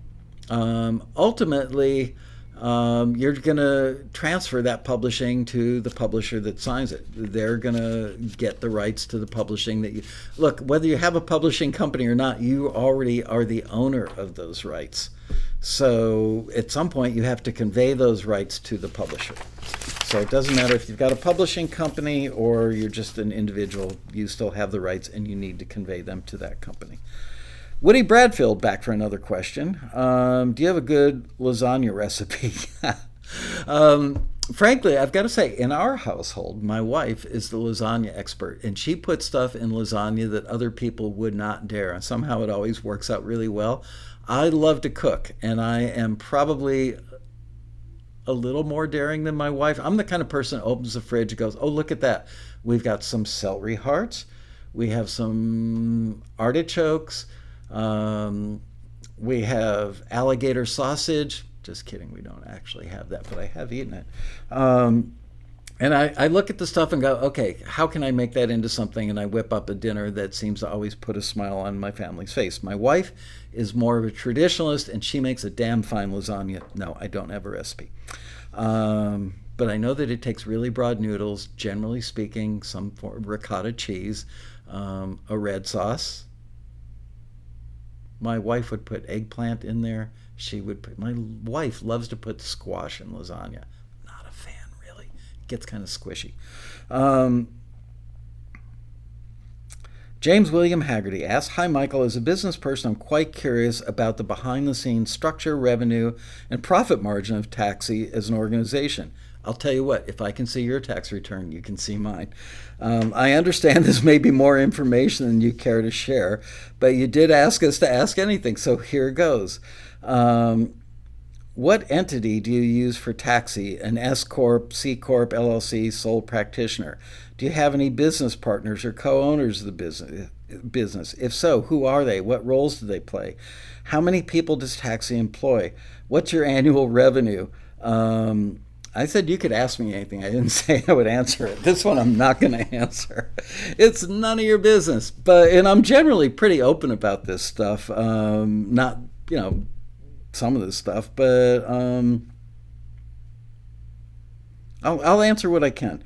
Ultimately, you're going to transfer that publishing to the publisher that signs it. They're going to get the rights to the publishing that you... Look, whether you have a publishing company or not, you already are the owner of those rights. So at some point, you have to convey those rights to the publisher. So it doesn't matter if you've got a publishing company or you're just an individual, you still have the rights and you need to convey them to that company. Woody Bradfield, back for another question. Do you have a good lasagna recipe? Frankly, I've got to say, in our household, my wife is the lasagna expert, and she puts stuff in lasagna that other people would not dare. And somehow it always works out really well. I love to cook, and I am probably a little more daring than my wife. I'm the kind of person that opens the fridge and goes, oh, look at that. We've got some celery hearts. We have some artichokes. We have alligator sausage. Just kidding, we don't actually have that, but I have eaten it. And I look at the stuff and go, okay, how can I make that into something? And I whip up a dinner that seems to always put a smile on my family's face. My wife is more of a traditionalist, and she makes a damn fine lasagna. No, I don't have a recipe. But I know that it takes really broad noodles, generally speaking, some form of ricotta cheese, a red sauce. My wife would put eggplant in there. My wife loves to put squash in lasagna. Not a fan, really. It gets kind of squishy. James William Haggerty asks, Hi Michael, as a business person, I'm quite curious about the behind the scenes structure, revenue, and profit margin of Taxi as an organization. I'll tell you what, if I can see your tax return, you can see mine. I understand this may be more information than you care to share, but you did ask us to ask anything, so here goes. What entity do you use for Taxi? An S Corp, C Corp, LLC, sole practitioner? Do you have any business partners or co-owners of the business? If so, who are they? What roles do they play? How many people does Taxi employ? What's your annual revenue? I said you could ask me anything. I didn't say I would answer it. This one I'm not going to answer. It's none of your business. And I'm generally pretty open about this stuff. Not, some of this stuff, but I'll answer what I can.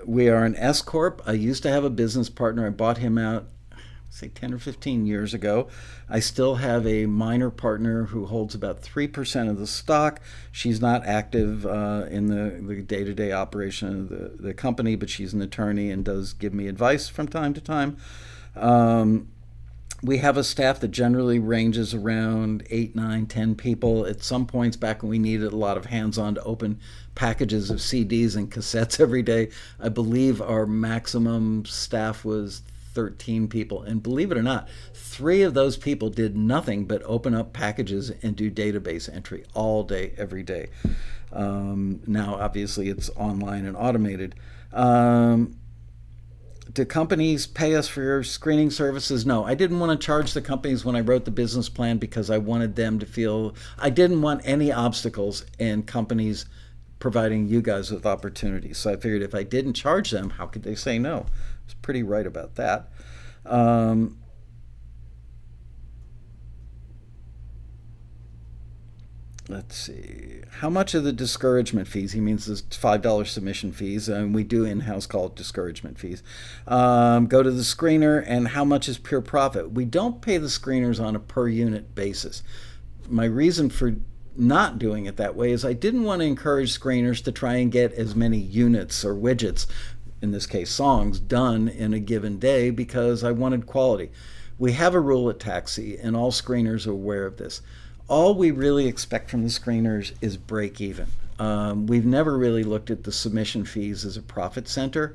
We are an S Corp. I used to have a business partner. I bought him out, say 10 or 15 years ago. I still have a minor partner who holds about 3% of the stock. She's not active in the day-to-day operation of the company, but she's an attorney and does give me advice from time to time. We have a staff that generally ranges around 8, 9, 10 people. At some points back when we needed a lot of hands-on to open packages of CDs and cassettes every day, I believe our maximum staff was 13 people. And believe it or not, 3 of those people did nothing but open up packages and do database entry all day, every day. Now, obviously, it's online and automated. Do companies pay us for your screening services? No, I didn't want to charge the companies when I wrote the business plan because I wanted them to feel, I didn't want any obstacles in companies providing you guys with opportunities. So I figured if I didn't charge them, how could they say no? I was pretty right about that. Let's see. How much of the discouragement fees? He means the $5 submission fees, and we do in-house call it discouragement fees. Go to the screener, and how much is pure profit? We don't pay the screeners on a per unit basis. My reason for not doing it that way is I didn't want to encourage screeners to try and get as many units or widgets, in this case songs, done in a given day because I wanted quality. We have a rule at Taxi, and all screeners are aware of this. All we really expect from the screeners is break even. We've never really looked at the submission fees as a profit center.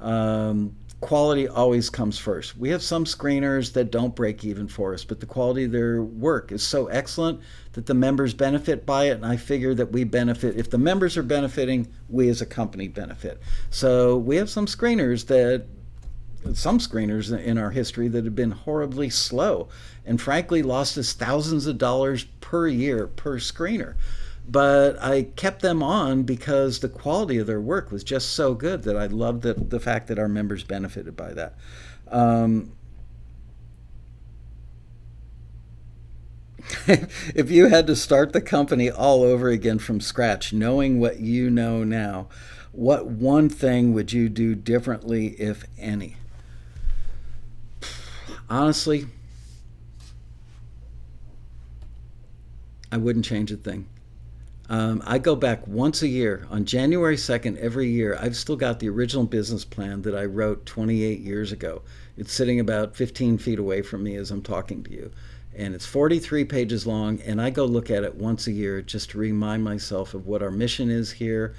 Quality always comes first. We have some screeners that don't break even for us, but the quality of their work is so excellent that the members benefit by it, and I figure that we benefit. If the members are benefiting, we as a company benefit. So we have some screeners in our history that have been horribly slow and frankly lost us thousands of dollars per year per screener. But I kept them on because the quality of their work was just so good that I loved the fact that our members benefited by that. If you had to start the company all over again from scratch, knowing what you know now, what one thing would you do differently, if any? Honestly, I wouldn't change a thing. I go back once a year on January 2nd every year. I've still got the original business plan that I wrote 28 years ago. It's sitting about 15 feet away from me as I'm talking to you. And it's 43 pages long, and I go look at it once a year just to remind myself of what our mission is here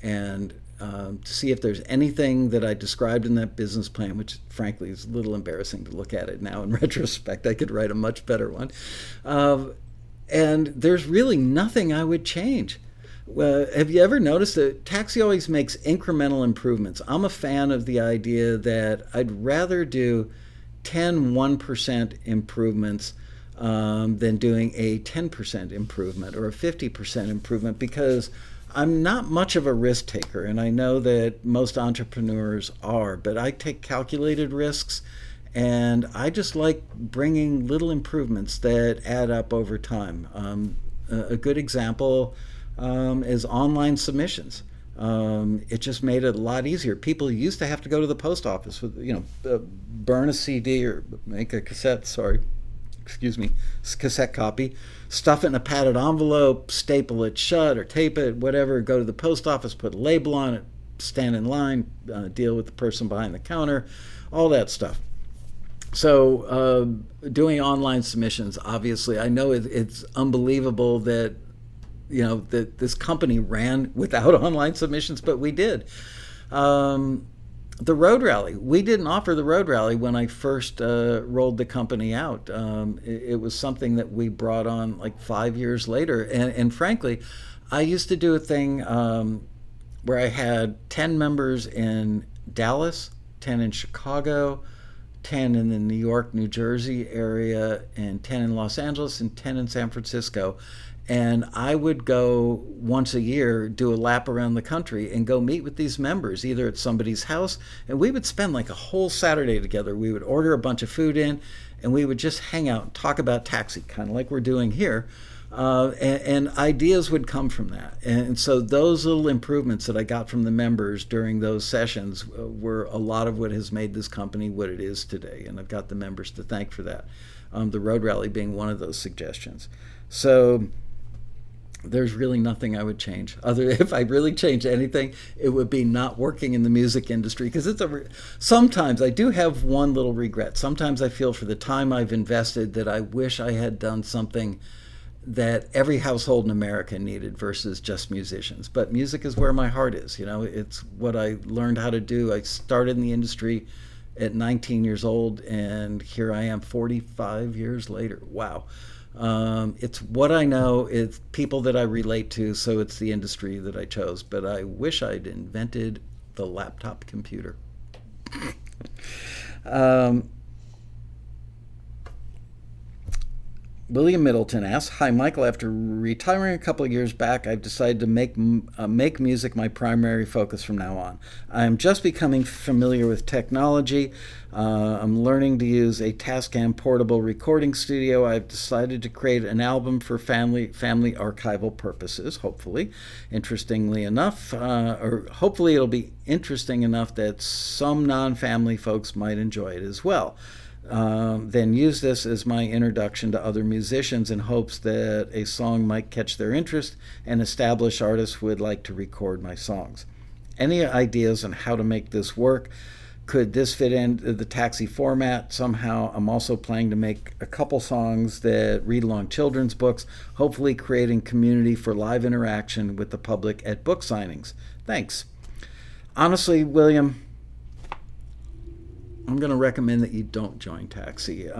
and to see if there's anything that I described in that business plan, which frankly is a little embarrassing to look at it now in retrospect. I could write a much better one. And there's really nothing I would change. Have you ever noticed that Taxi always makes incremental improvements? I'm a fan of the idea that I'd rather do 1% improvements than doing a 10% improvement or a 50% improvement, because I'm not much of a risk taker, and I know that most entrepreneurs are, but I take calculated risks, and I just like bringing little improvements that add up over time. A good example is online submissions. It just made it a lot easier. People used to have to go to the post office with, burn a CD or make a cassette copy, stuff it in a padded envelope, staple it shut or tape it, whatever, go to the post office, put a label on it, stand in line, deal with the person behind the counter, all that stuff. Doing online submissions, obviously, I know it's unbelievable that that this company ran without online submissions, but we did. Um, the road rally, we didn't offer the road rally when I first rolled the company out. It was something that we brought on like 5 years later, and frankly, I used to do a thing where I had 10 members in Dallas, 10 in Chicago, 10 in the New York, New Jersey area, and 10 in Los Angeles, and 10 in San Francisco. And I would go once a year, do a lap around the country, and go meet with these members, either at somebody's house. And we would spend like a whole Saturday together. We would order a bunch of food in, and we would just hang out and talk about Taxi, kind of like we're doing here. And ideas would come from that. And so those little improvements that I got from the members during those sessions were a lot of what has made this company what it is today. And I've got the members to thank for that. The road rally being one of those suggestions. So there's really nothing I would change. Other if I really changed anything, it would be not working in the music industry, because sometimes I do have one little regret. Sometimes I feel for the time I've invested that I wish I had done something that every household in America needed versus just musicians. But music is where my heart is. It's what I learned how to do. I started in the industry at 19 years old, and here I am 45 years later. Wow. It's what I know, it's people that I relate to, so it's the industry that I chose. But I wish I'd invented the laptop computer. William Middleton asks, "Hi, Michael. After retiring a couple of years back, I've decided to make music my primary focus from now on. I'm just becoming familiar with technology. I'm learning to use a Tascam portable recording studio. I've decided to create an album for family archival purposes. Hopefully, interestingly enough, or hopefully it'll be interesting enough that some non-family folks might enjoy it as well. Then use this as my introduction to other musicians in hopes that a song might catch their interest and established artists would like to record my songs. Any ideas on how to make this work? Could this fit into the Taxi format somehow? I'm also planning to make a couple songs that read along children's books, hopefully creating community for live interaction with the public at book signings. Thanks." Honestly, William, I'm going to recommend that you don't join Taxi.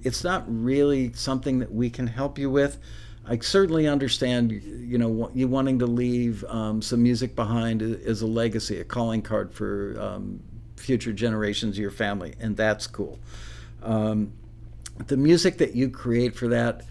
It's not really something that we can help you with. I certainly understand, you wanting to leave some music behind as a legacy, a calling card for future generations of your family, and that's cool. The music that you create for that,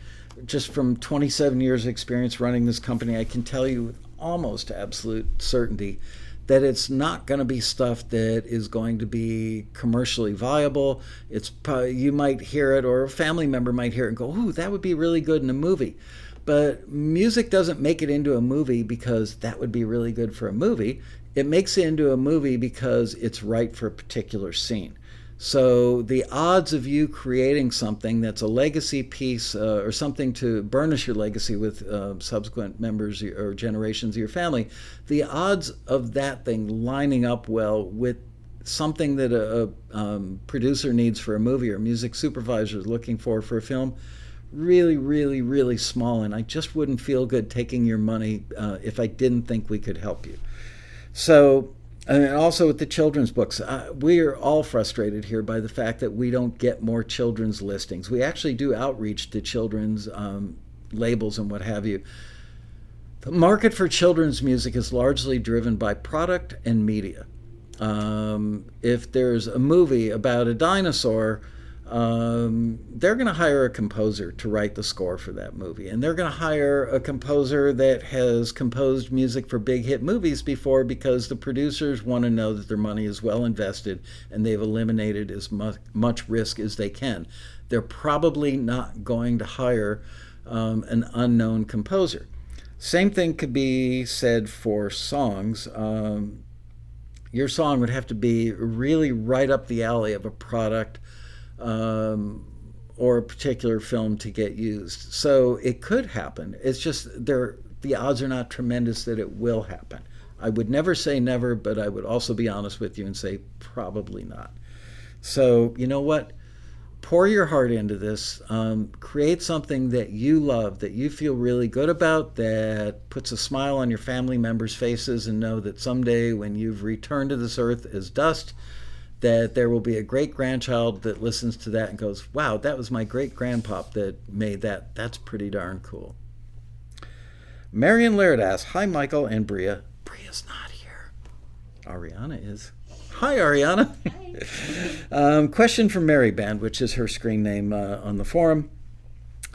just from 27 years of experience running this company, I can tell you with almost absolute certainty that it's not going to be stuff that is going to be commercially viable. It's probably, you might hear it, or a family member might hear it and go, "Ooh, that would be really good in a movie." But music doesn't make it into a movie because that would be really good for a movie. It makes it into a movie because it's right for a particular scene. So the odds of you creating something that's a legacy piece, or something to burnish your legacy with subsequent members or generations of your family, the odds of that thing lining up well with something that a producer needs for a movie or a music supervisor is looking for a film, really, really, really small. And I just wouldn't feel good taking your money if I didn't think we could help you. So, and also with the children's books, we are all frustrated here by the fact that we don't get more children's listings. We actually do outreach to children's labels and what have you. The market for children's music is largely driven by product and media. If there's a movie about a dinosaur, they're going to hire a composer to write the score for that movie. And they're going to hire a composer that has composed music for big hit movies before, because the producers want to know that their money is well invested and they've eliminated as much risk as they can. They're probably not going to hire an unknown composer. Same thing could be said for songs. Your song would have to be really right up the alley of a product or a particular film to get used. So it could happen. It's just the odds are not tremendous that it will happen. I would never say never, but I would also be honest with you and say probably not. So you know what? pour your heart into this. Create something that you love, that you feel really good about, that puts a smile on your family members' faces, and know that someday when you've returned to this earth as dust, that there will be a great grandchild that listens to that and goes, wow, that was my great grandpop that made that. That's pretty darn cool. Marion Laird asks, hi, Michael and Bria. Bria's not here. Ariana is. Hi, Ariana. Hi. Question from Mary Band, which is her screen name on the forum.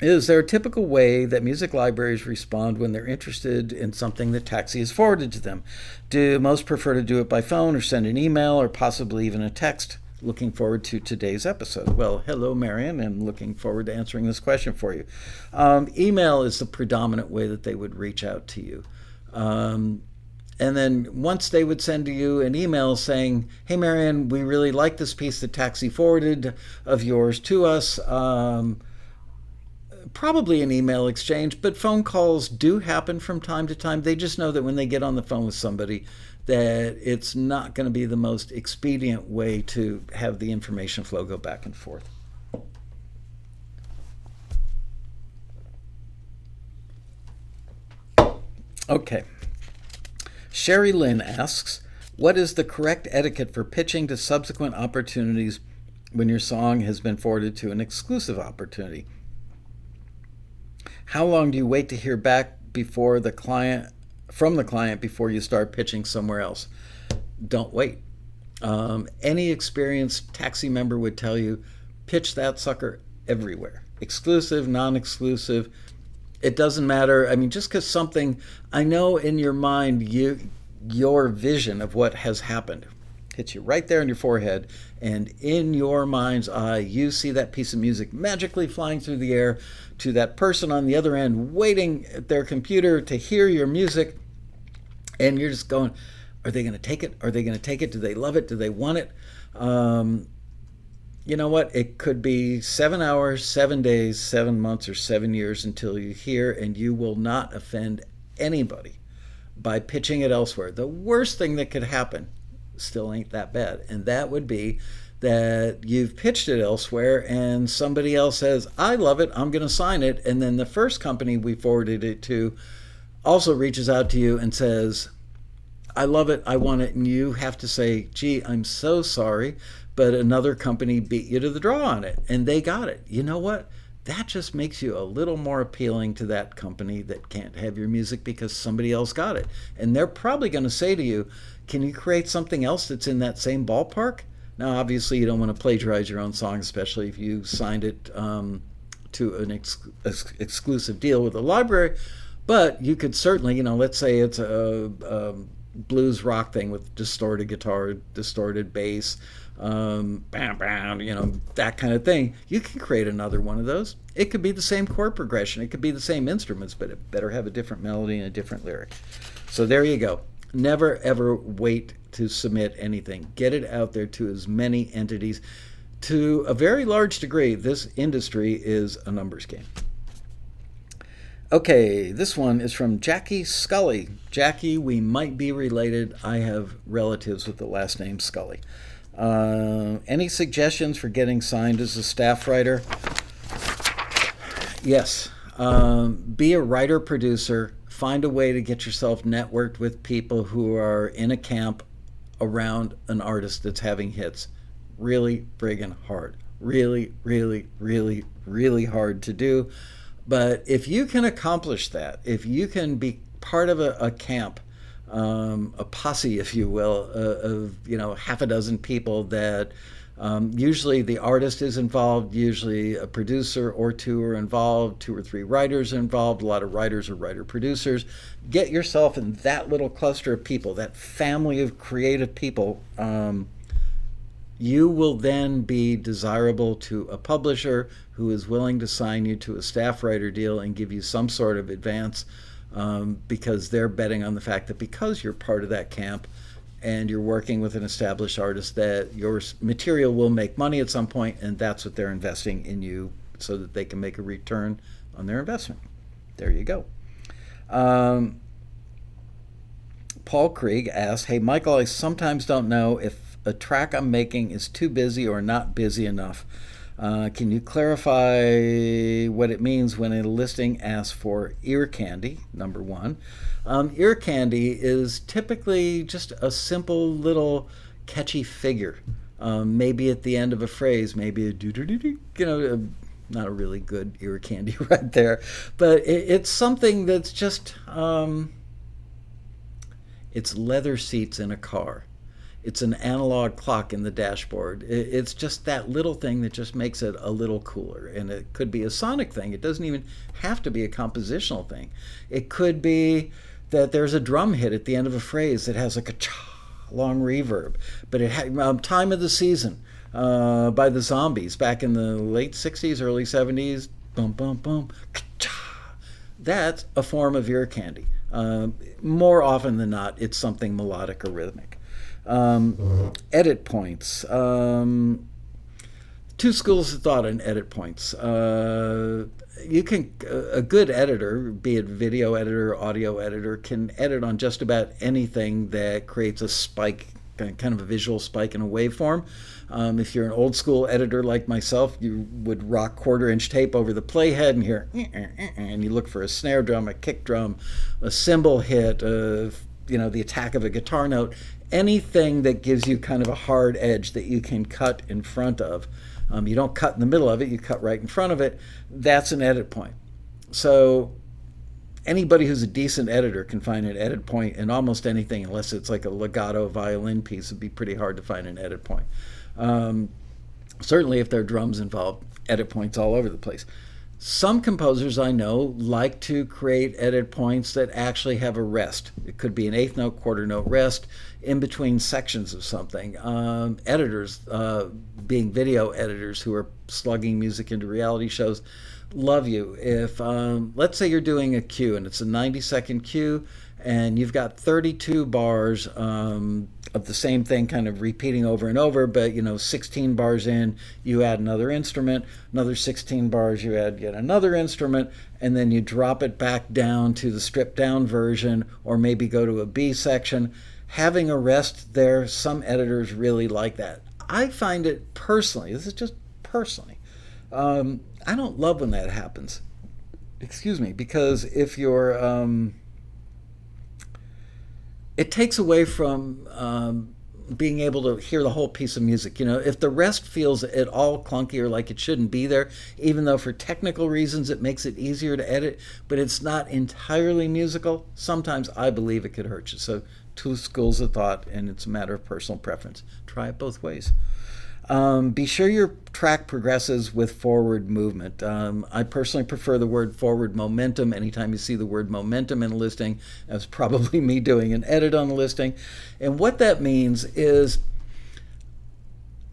Is there a typical way that music libraries respond when they're interested in something that Taxi has forwarded to them? Do most prefer to do it by phone or send an email or possibly even a text? Looking forward to today's episode. Well, hello, Marion, and looking forward to answering this question for you. Email is the predominant way that they would reach out to you. And then once they would send you an email saying, hey, Marion, we really like this piece that Taxi forwarded of yours to us. Probably an email exchange, but phone calls do happen from time to time. They just know that when they get on the phone with somebody, that it's not going to be the most expedient way to have the information flow go back and forth. Okay. Sherry Lynn asks, what is the correct etiquette for pitching to subsequent opportunities when your song has been forwarded to an exclusive opportunity? How long do you wait to hear back from the client before you start pitching somewhere else? Don't wait. Any experienced Taxi member would tell you, pitch that sucker everywhere. Exclusive, non-exclusive. It doesn't matter. I mean, just because something, I know in your mind, your vision of what has happened hits you right there in your forehead, and in your mind's eye, you see that piece of music magically flying through the air to that person on the other end waiting at their computer to hear your music, and you're just going, are they going to take it? Are they going to take it? Do they love it? Do they want it? You know what? It could be 7 hours, 7 days, 7 months, or 7 years until you hear, and you will not offend anybody by pitching it elsewhere. The worst thing that could happen still ain't that bad, and that would be that you've pitched it elsewhere and somebody else says, I love it, I'm going to sign it, and then the first company we forwarded it to also reaches out to you and says, I love it, I want it, and you have to say, gee, I'm so sorry, but another company beat you to the draw on it, and they got it. You know what? That just makes you a little more appealing to that company that can't have your music because somebody else got it. And they're probably going to say to you, can you create something else that's in that same ballpark? Now, obviously, you don't want to plagiarize your own song, especially if you signed it to an exclusive deal with a library. But you could certainly, let's say it's a blues rock thing with distorted guitar, distorted bass, bam, bam, that kind of thing. You can create another one of those. It could be the same chord progression. It could be the same instruments, but it better have a different melody and a different lyric. So there you go. Never, ever wait to submit anything. Get it out there to as many entities. To a very large degree, this industry is a numbers game. Okay, this one is from Jackie Scully. Jackie, we might be related. I have relatives with the last name Scully. Any suggestions for getting signed as a staff writer? Yes. Be a writer-producer. Find a way to get yourself networked with people who are in a camp around an artist that's having hits. Really friggin' hard. Really, really, really, really hard to do. But if you can accomplish that, if you can be part of a camp, a posse, if you will, of half a dozen people that usually the artist is involved, usually a producer or two are involved, 2 or 3 writers are involved, a lot of writers or writer-producers. Get yourself in that little cluster of people, that family of creative people. You will then be desirable to a publisher who is willing to sign you to a staff writer deal and give you some sort of advance because they're betting on the fact that because you're part of that camp and you're working with an established artist that your material will make money at some point, and that's what they're investing in you so that they can make a return on their investment. There you go. Paul Krieg asks, hey, Michael, I sometimes don't know if a track I'm making is too busy or not busy enough. Can you clarify what it means when a listing asks for ear candy? Number one. Ear candy is typically just a simple little catchy figure. Maybe at the end of a phrase, maybe a doo-doo-doo-doo, not a really good ear candy right there, but it's something that's just, it's leather seats in a car. It's an analog clock in the dashboard. It's just that little thing that just makes it a little cooler. And it could be a sonic thing. It doesn't even have to be a compositional thing. It could be that there's a drum hit at the end of a phrase that has like a long reverb. But it had Time of the Season by the Zombies back in the late 60s, early 70s. Boom, boom, boom. That's a form of ear candy. More often than not, it's something melodic or rhythmic. Edit points. Two schools of thought on edit points. You can a good editor, be it video editor, audio editor, can edit on just about anything that creates a spike, kind of a visual spike in a waveform. If you're an old school editor like myself, you would rock quarter-inch tape over the playhead and hear, and you look for a snare drum, a kick drum, a cymbal hit, the attack of a guitar note, anything that gives you kind of a hard edge that you can cut in front of. You don't cut in the middle of it, you cut right in front of it. That's an edit point. So anybody who's a decent editor can find an edit point in almost anything, unless it's like a legato violin piece. It'd be pretty hard to find an edit point. Certainly if there are drums involved, edit points all over the place. Some composers I know like to create edit points that actually have a rest. It could be an eighth note, quarter note rest in between sections of something. Editors, being video editors who are slugging music into reality shows, love you. If, let's say you're doing a cue and it's a 90-second cue and you've got 32 bars of the same thing kind of repeating over and over, but 16 bars in, you add another instrument, another 16 bars, you add yet another instrument, and then you drop it back down to the stripped down version, or maybe go to a B section. Having a rest there, some editors really like that. I find it personally, this is just personally, I don't love when that happens. Excuse me, because if you're, it takes away from being able to hear the whole piece of music. If the rest feels at all clunky or like it shouldn't be there, even though for technical reasons it makes it easier to edit, but it's not entirely musical, sometimes I believe it could hurt you. So two schools of thought, and it's a matter of personal preference. Try it both ways. Be sure your track progresses with forward movement. I personally prefer the word forward momentum. Anytime you see the word momentum in a listing, that's probably me doing an edit on the listing. And what that means is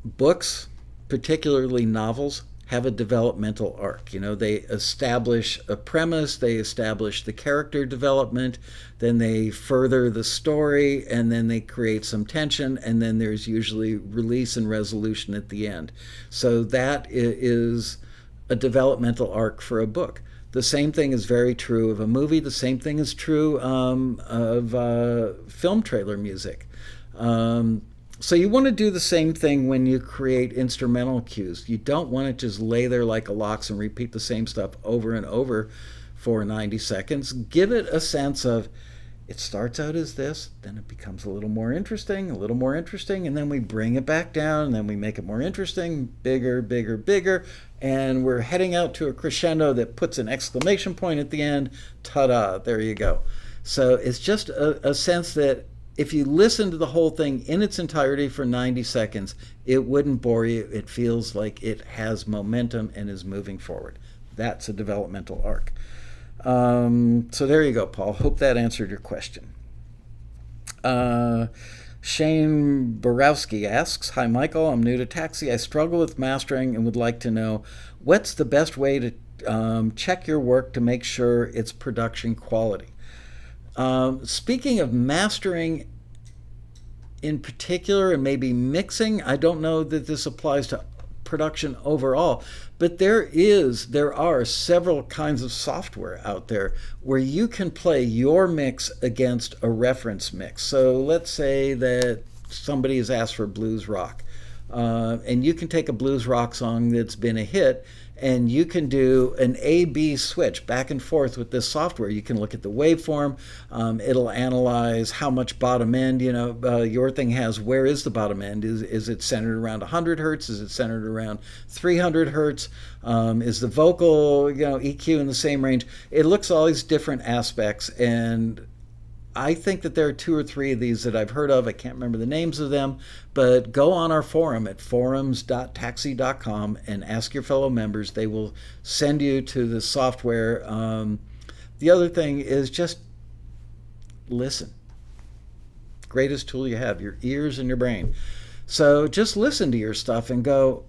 books, particularly novels, have a developmental arc. They establish a premise, they establish the character development, then they further the story, and then they create some tension, and then there's usually release and resolution at the end. So that is a developmental arc for a book. The same thing is very true of a movie. The same thing is true of film trailer music. So you want to do the same thing when you create instrumental cues. You don't want to just lay there like a lox and repeat the same stuff over and over for 90 seconds. Give it a sense of, it starts out as this, then it becomes a little more interesting, and then we bring it back down, and then we make it more interesting, bigger, bigger, bigger, and we're heading out to a crescendo that puts an exclamation point at the end. Ta-da, there you go. So it's just a sense that if you listen to the whole thing in its entirety for 90 seconds, it wouldn't bore you. It feels like it has momentum and is moving forward. That's a developmental arc. So there you go, Paul. Hope that answered your question. Shane Borowski asks, "Hi, Michael. I'm new to Taxi. I struggle with mastering and would like to know what's the best way to check your work to make sure it's production quality." Speaking of mastering in particular, and maybe mixing, I don't know that this applies to production overall, but there are several kinds of software out there where you can play your mix against a reference mix. So let's say that somebody has asked for blues rock. And you can take a blues rock song that's been a hit, and you can do an A/B switch back and forth with this software. You can look at the waveform. It'll analyze how much bottom end, your thing has. Where is the bottom end? Is it centered around 100 hertz? Is it centered around 300 hertz? Is the vocal, EQ in the same range? It looks at all these different aspects, and I think that there are 2 or 3 of these that I've heard of. I can't remember the names of them, but go on our forum at forums.taxi.com and ask your fellow members. They will send you to the software. The other thing is just listen. Greatest tool you have, your ears and your brain. So just listen to your stuff and go,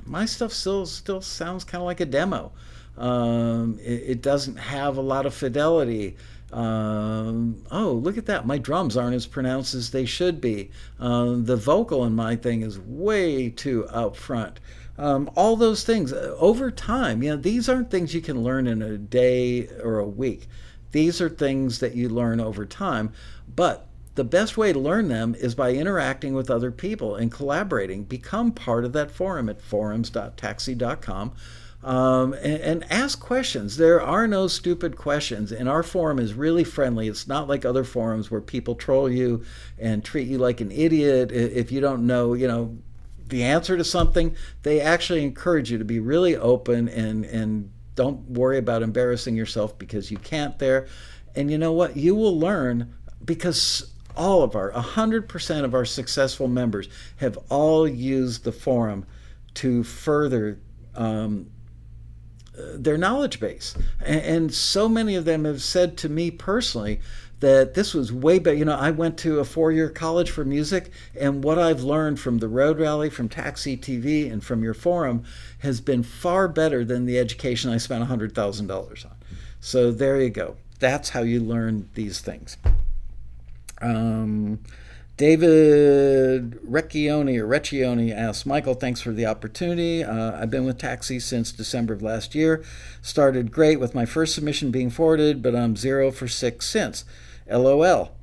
my stuff still sounds kind of like a demo. It doesn't have a lot of fidelity. Oh, look at that. My drums aren't as pronounced as they should be. The vocal in my thing is way too out front. All those things over time, these aren't things you can learn in a day or a week. These are things that you learn over time. But the best way to learn them is by interacting with other people and collaborating. Become part of that forum at forums.taxi.com. And ask questions. There are no stupid questions, and our forum is really friendly. It's not like other forums where people troll you and treat you like an idiot if you don't know, the answer to something. They actually encourage you to be really open and don't worry about embarrassing yourself because you can't there. And you know what? You will learn because all of 100% of our successful members have all used the forum to further their knowledge base. And so many of them have said to me personally that this was way better. I went to a 4-year college for music, and what I've learned from the Road Rally, from Taxi TV, and from your forum has been far better than the education I spent $100,000 on. So there you go. That's how you learn these things. David Recchioni asks, Michael, thanks for the opportunity. I've been with Taxi since December of last year. Started great with my first submission being forwarded, but I'm 0 for 6 since. LOL.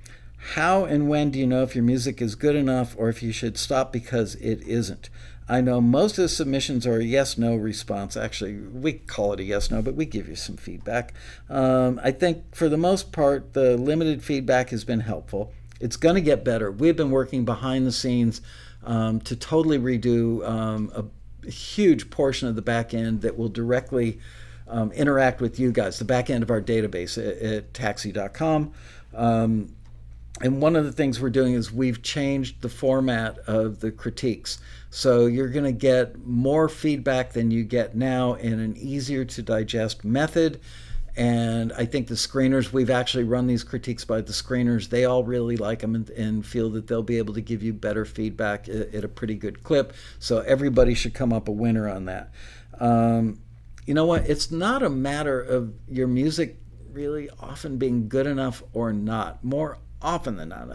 How and when do you know if your music is good enough or if you should stop because it isn't? I know most of the submissions are a yes-no response. Actually, we call it a yes-no, but we give you some feedback. I think for the most part, the limited feedback has been helpful. It's going to get better. We've been working behind the scenes to totally redo a huge portion of the back end that will directly interact with you guys, the back end of our database at taxi.com. And one of the things we're doing is we've changed the format of the critiques. So you're going to get more feedback than you get now in an easier to digest method. And I think the screeners, we've actually run these critiques by the screeners. They all really like them and feel that they'll be able to give you better feedback at a pretty good clip. So everybody should come up a winner on that. You know what? It's not a matter of your music really often being good enough or not. More often than not,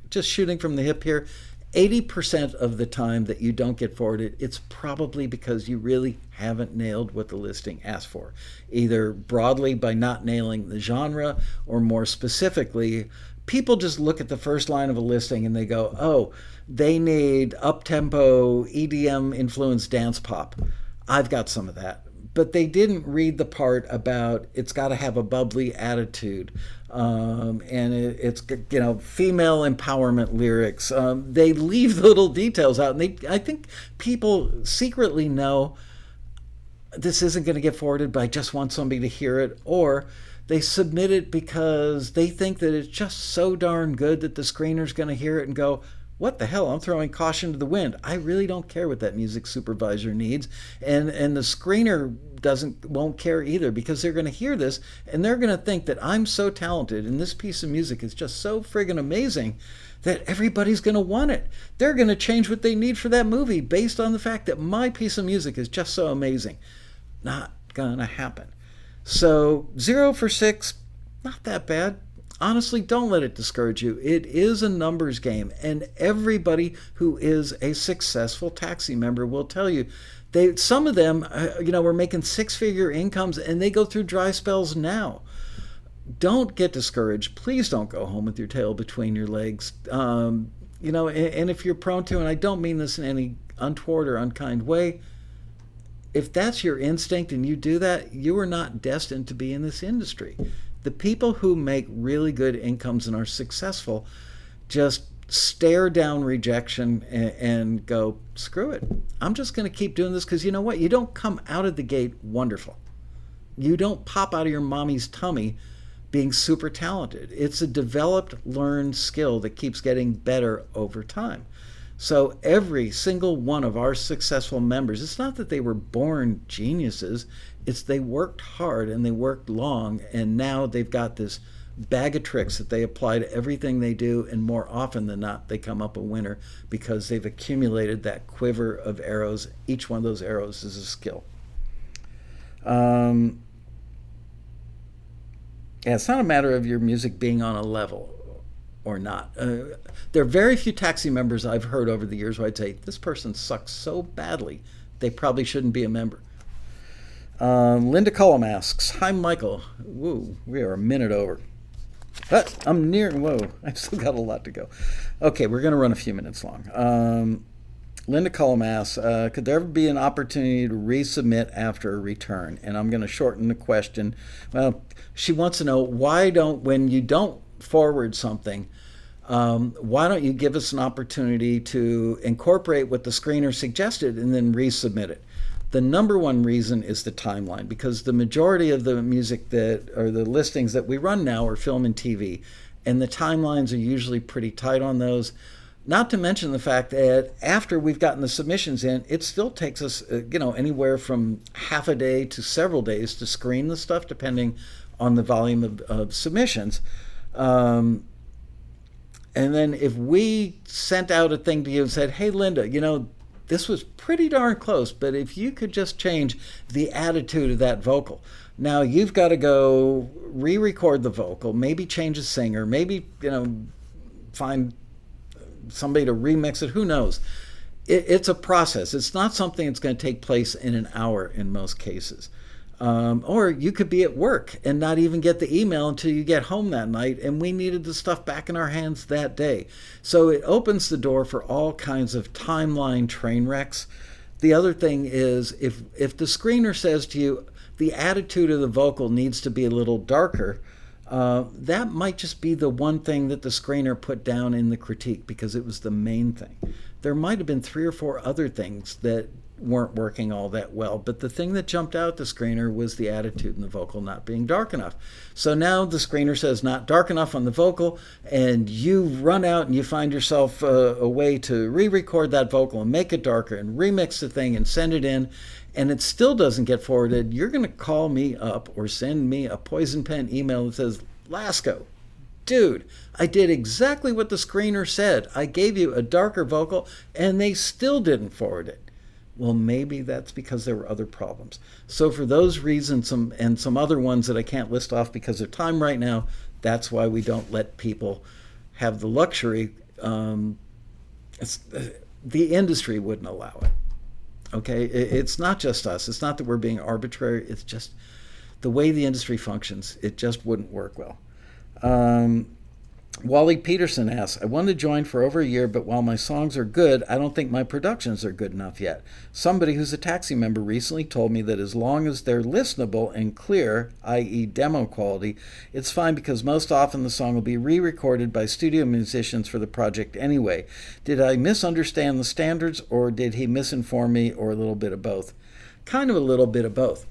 just shooting from the hip here, 80% of the time that you don't get forwarded, it's probably because you really haven't nailed what the listing asked for, either broadly by not nailing the genre, or more specifically, people just look at the first line of a listing and they go, oh, they need up-tempo, EDM-influenced dance pop. I've got some of that. But they didn't read the part about it's got to have a bubbly attitude, and it's female empowerment lyrics. They leave little details out, and I think people secretly know this isn't going to get forwarded, but I just want somebody to hear it, or they submit it because they think that it's just so darn good that the screener's going to hear it and go, what the hell, I'm throwing caution to the wind. I really don't care what that music supervisor needs. And the screener won't care either, because they're going to hear this and they're going to think that I'm so talented and this piece of music is just so friggin' amazing that everybody's going to want it. They're going to change what they need for that movie based on the fact that my piece of music is just so amazing. Not going to happen. So 0 for 6, not that bad. Honestly, don't let it discourage you. It is a numbers game, and everybody who is a successful Taxi member will tell you. Some of them, were making 6-figure incomes, and they go through dry spells now. Don't get discouraged. Please don't go home with your tail between your legs. And if you're prone to, and I don't mean this in any untoward or unkind way, if that's your instinct and you do that, you are not destined to be in this industry. The people who make really good incomes and are successful just stare down rejection and go, screw it. I'm just going to keep doing this, because you know what? You don't come out of the gate wonderful. You don't pop out of your mommy's tummy being super talented. It's a developed, learned skill that keeps getting better over time. So every single one of our successful members, it's not that they were born geniuses, it's they worked hard and they worked long, and now they've got this bag of tricks that they apply to everything they do, and more often than not, they come up a winner because they've accumulated that quiver of arrows. Each one of those arrows is a skill. Yeah, it's not a matter of your music being on a level or not. There are very few Taxi members I've heard over the years where I'd say, this person sucks so badly, they probably shouldn't be a member. Linda Cullum asks, hi, Michael. Woo, we are a minute over. But I'm near, whoa, I've still got a lot to go. Okay, we're going to run a few minutes long. Linda Cullum asks, could there ever be an opportunity to resubmit after a return? And I'm going to shorten the question. Well, she wants to know, when you don't forward something, why don't you give us an opportunity to incorporate what the screener suggested and then resubmit it? The number one reason is the timeline, because the majority of the music or the listings that we run now are film and TV, and the timelines are usually pretty tight on those. Not to mention the fact that after we've gotten the submissions in, it still takes us, anywhere from half a day to several days to screen the stuff, depending on the volume of submissions. And then if we sent out a thing to you and said, hey, Linda, this was pretty darn close, but if you could just change the attitude of that vocal. Now you've got to go re-record the vocal, maybe change a singer, maybe, find somebody to remix it, who knows. It's a process. It's not something that's going to take place in an hour in most cases. Or you could be at work and not even get the email until you get home that night, and we needed the stuff back in our hands that day. So it opens the door for all kinds of timeline train wrecks. The other thing is, if the screener says to you, the attitude of the vocal needs to be a little darker, that might just be the one thing that the screener put down in the critique because it was the main thing. There might have been 3 or 4 other things that weren't working all that well, but the thing that jumped out the screener was the attitude in the vocal not being dark enough. So now the screener says not dark enough on the vocal, and you run out and you find yourself a way to re-record that vocal and make it darker and remix the thing and send it in, and it still doesn't get forwarded. You're going to call me up or send me a poison pen email that says, Laskow, dude, I did exactly what the screener said. I gave you a darker vocal and they still didn't forward it. Well, maybe that's because there were other problems. So for those reasons, and some other ones that I can't list off because of time right now, that's why we don't let people have the luxury. The industry wouldn't allow it. Okay, it's not just us. It's not that we're being arbitrary. It's just the way the industry functions. It just wouldn't work well. Wally Peterson asks, I wanted to join for over a year, but while my songs are good, I don't think my productions are good enough yet. Somebody who's a Taxi member recently told me that as long as they're listenable and clear, i.e. demo quality, it's fine because most often the song will be re-recorded by studio musicians for the project anyway. Did I misunderstand the standards, or did he misinform me, or a little bit of both? Kind of a little bit of both.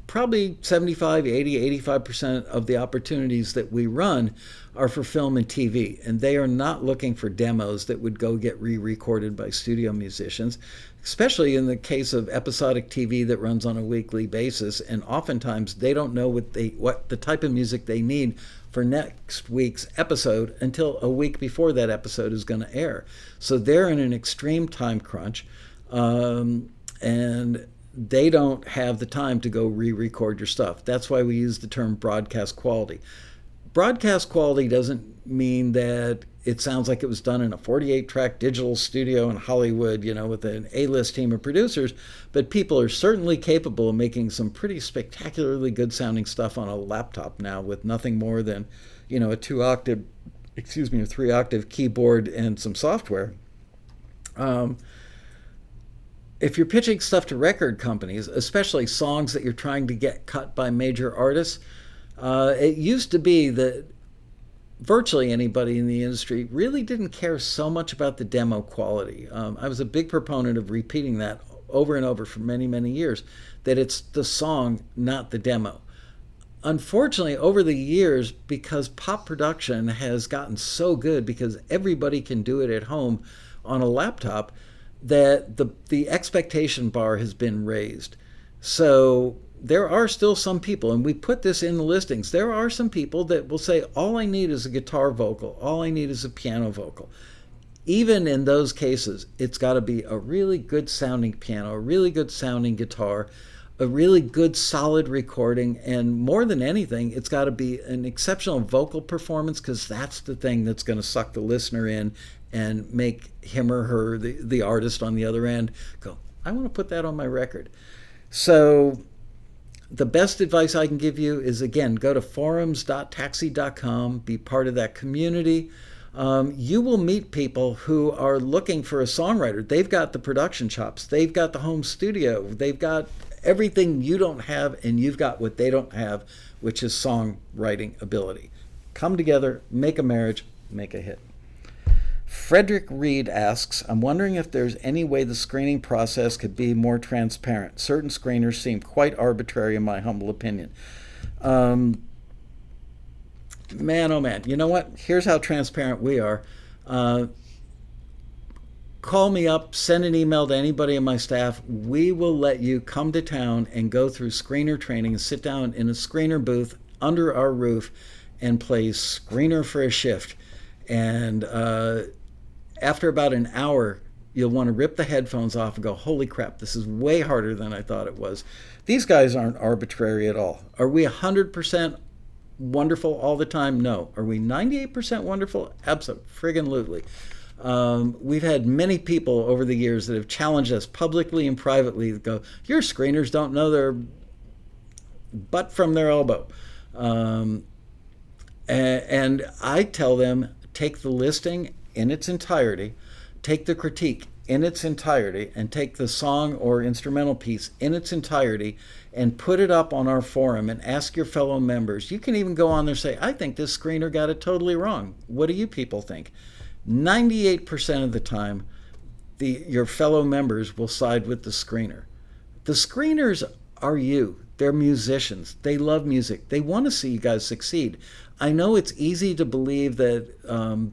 Probably 75, 80, 85% of the opportunities that we run are for film and TV, and they are not looking for demos that would go get re-recorded by studio musicians, especially in the case of episodic TV that runs on a weekly basis, and oftentimes they don't know what the type of music they need for next week's episode until a week before that episode is going to air. So they're in an extreme time crunch, and they don't have the time to go re-record your stuff. That's why we use the term broadcast quality. Broadcast quality doesn't mean that it sounds like it was done in a 48-track digital studio in Hollywood, with an A-list team of producers, but people are certainly capable of making some pretty spectacularly good sounding stuff on a laptop now with nothing more than, a 3-octave keyboard and some software. Um, if you're pitching stuff to record companies, especially songs that you're trying to get cut by major artists, it used to be that virtually anybody in the industry really didn't care so much about the demo quality. I was a big proponent of repeating that over and over for many, many years, that it's the song, not the demo. Unfortunately, over the years, because pop production has gotten so good because everybody can do it at home on a laptop, that the expectation bar has been raised. So there are still some people, and we put this in the listings, there are some people that will say, all I need is a guitar vocal, all I need is a piano vocal. Even in those cases, it's got to be a really good sounding piano, a really good sounding guitar, a really good solid recording, and more than anything, it's got to be an exceptional vocal performance, because that's the thing that's going to suck the listener in and make him or her, the artist on the other end, go, I want to put that on my record. So the best advice I can give you is, again, go to forums.taxi.com, be part of that community. You will meet people who are looking for a songwriter. They've got the production chops, they've got the home studio, they've got everything you don't have, and you've got what they don't have, which is songwriting ability. Come together, make a marriage, make a hit. Frederick Reed asks, I'm wondering if there's any way the screening process could be more transparent. Certain screeners seem quite arbitrary, in my humble opinion. Man, oh man. You know what? Here's how transparent we are. Call me up, send an email to anybody in my staff. We will let you come to town and go through screener training and sit down in a screener booth under our roof and play screener for a shift. And after about an hour, you'll want to rip the headphones off and go, holy crap, this is way harder than I thought it was. These guys aren't arbitrary at all. Are we 100% wonderful all the time? No. Are we 98% wonderful? Absolutely. We've had many people over the years that have challenged us publicly and privately that go, your screeners don't know their butt from their elbow. And I tell them, take the listing in its entirety, take the critique in its entirety, and take the song or instrumental piece in its entirety and put it up on our forum and ask your fellow members. You can even go on there and say, I think this screener got it totally wrong. What do you people think? 98% of the time, your fellow members will side with the screener. The screeners are you. They're musicians. They love music. They want to see you guys succeed. I know it's easy to believe that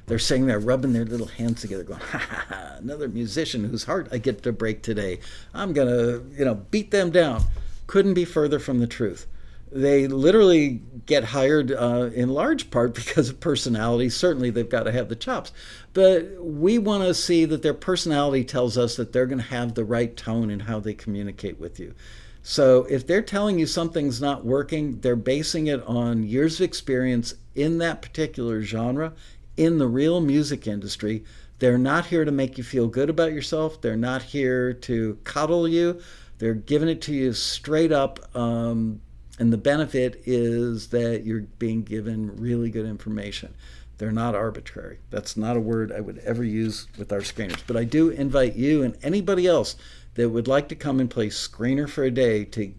they're sitting there rubbing their little hands together going, ha ha ha, another musician whose heart I get to break today. I'm going to, beat them down. Couldn't be further from the truth. They literally get hired in large part because of personality. Certainly they've got to have the chops. But we want to see that their personality tells us that they're going to have the right tone in how they communicate with you. So if they're telling you something's not working, they're basing it on years of experience in that particular genre, in the real music industry. They're not here to make you feel good about yourself. They're not here to coddle you. They're giving it to you straight up. And the benefit is that you're being given really good information. They're not arbitrary. That's not a word I would ever use with our screeners. But I do invite you and anybody else that would like to come and play screener for a day to,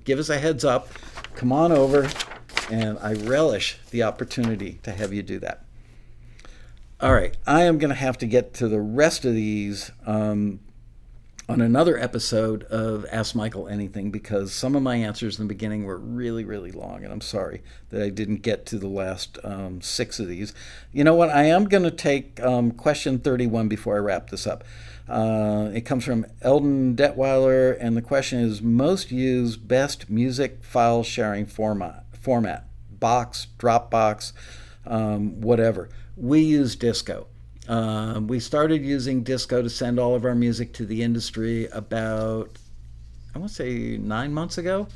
give us a heads up. Come on over, and I relish the opportunity to have you do that. All right, I am going to have to get to the rest of these on another episode of Ask Michael Anything, because some of my answers in the beginning were really, really long, and I'm sorry that I didn't get to the last 6 of these. You know what? I am going to take question 31 before I wrap this up. It comes from Eldon Detweiler, and the question is, most used best music file sharing format, Box, Dropbox, whatever. We use Disco. We started using Disco to send all of our music to the industry about, I want to say 9 months ago.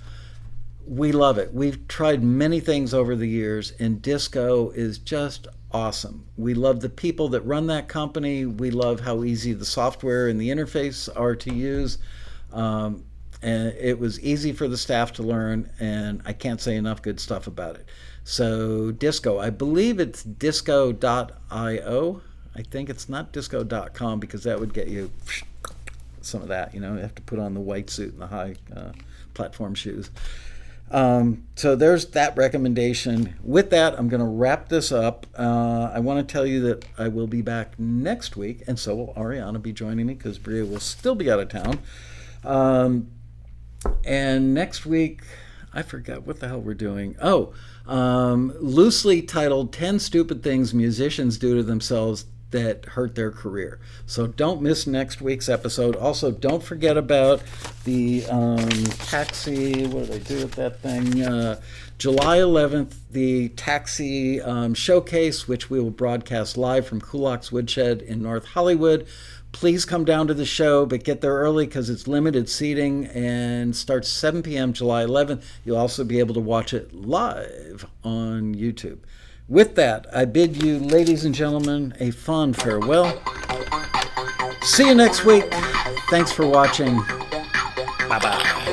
We love it. We've tried many things over the years, and Disco is just awesome. We love the people that run that company. We love how easy the software and the interface are to use. And it was easy for the staff to learn, and I can't say enough good stuff about it. So Disco, I believe it's disco.io. I think it's not disco.com because that would get you some of that. You have to put on the white suit and the high platform shoes. So there's that recommendation. With that, I'm going to wrap this up. I want to tell you that I will be back next week, and so will Ariana be joining me because Bria will still be out of town. And next week, I forgot what the hell we're doing. Loosely titled 10 Stupid Things Musicians Do to Themselves That Hurt Their Career. So don't miss next week's episode. Also, don't forget about the Taxi, what did I do with that thing? July 11th, the Taxi showcase, which we will broadcast live from Kulak's Woodshed in North Hollywood. Please come down to the show, but get there early because it's limited seating and starts 7 p.m. July 11th. You'll also be able to watch it live on YouTube. With that, I bid you, ladies and gentlemen, a fond farewell. See you next week. Thanks for watching. Bye-bye.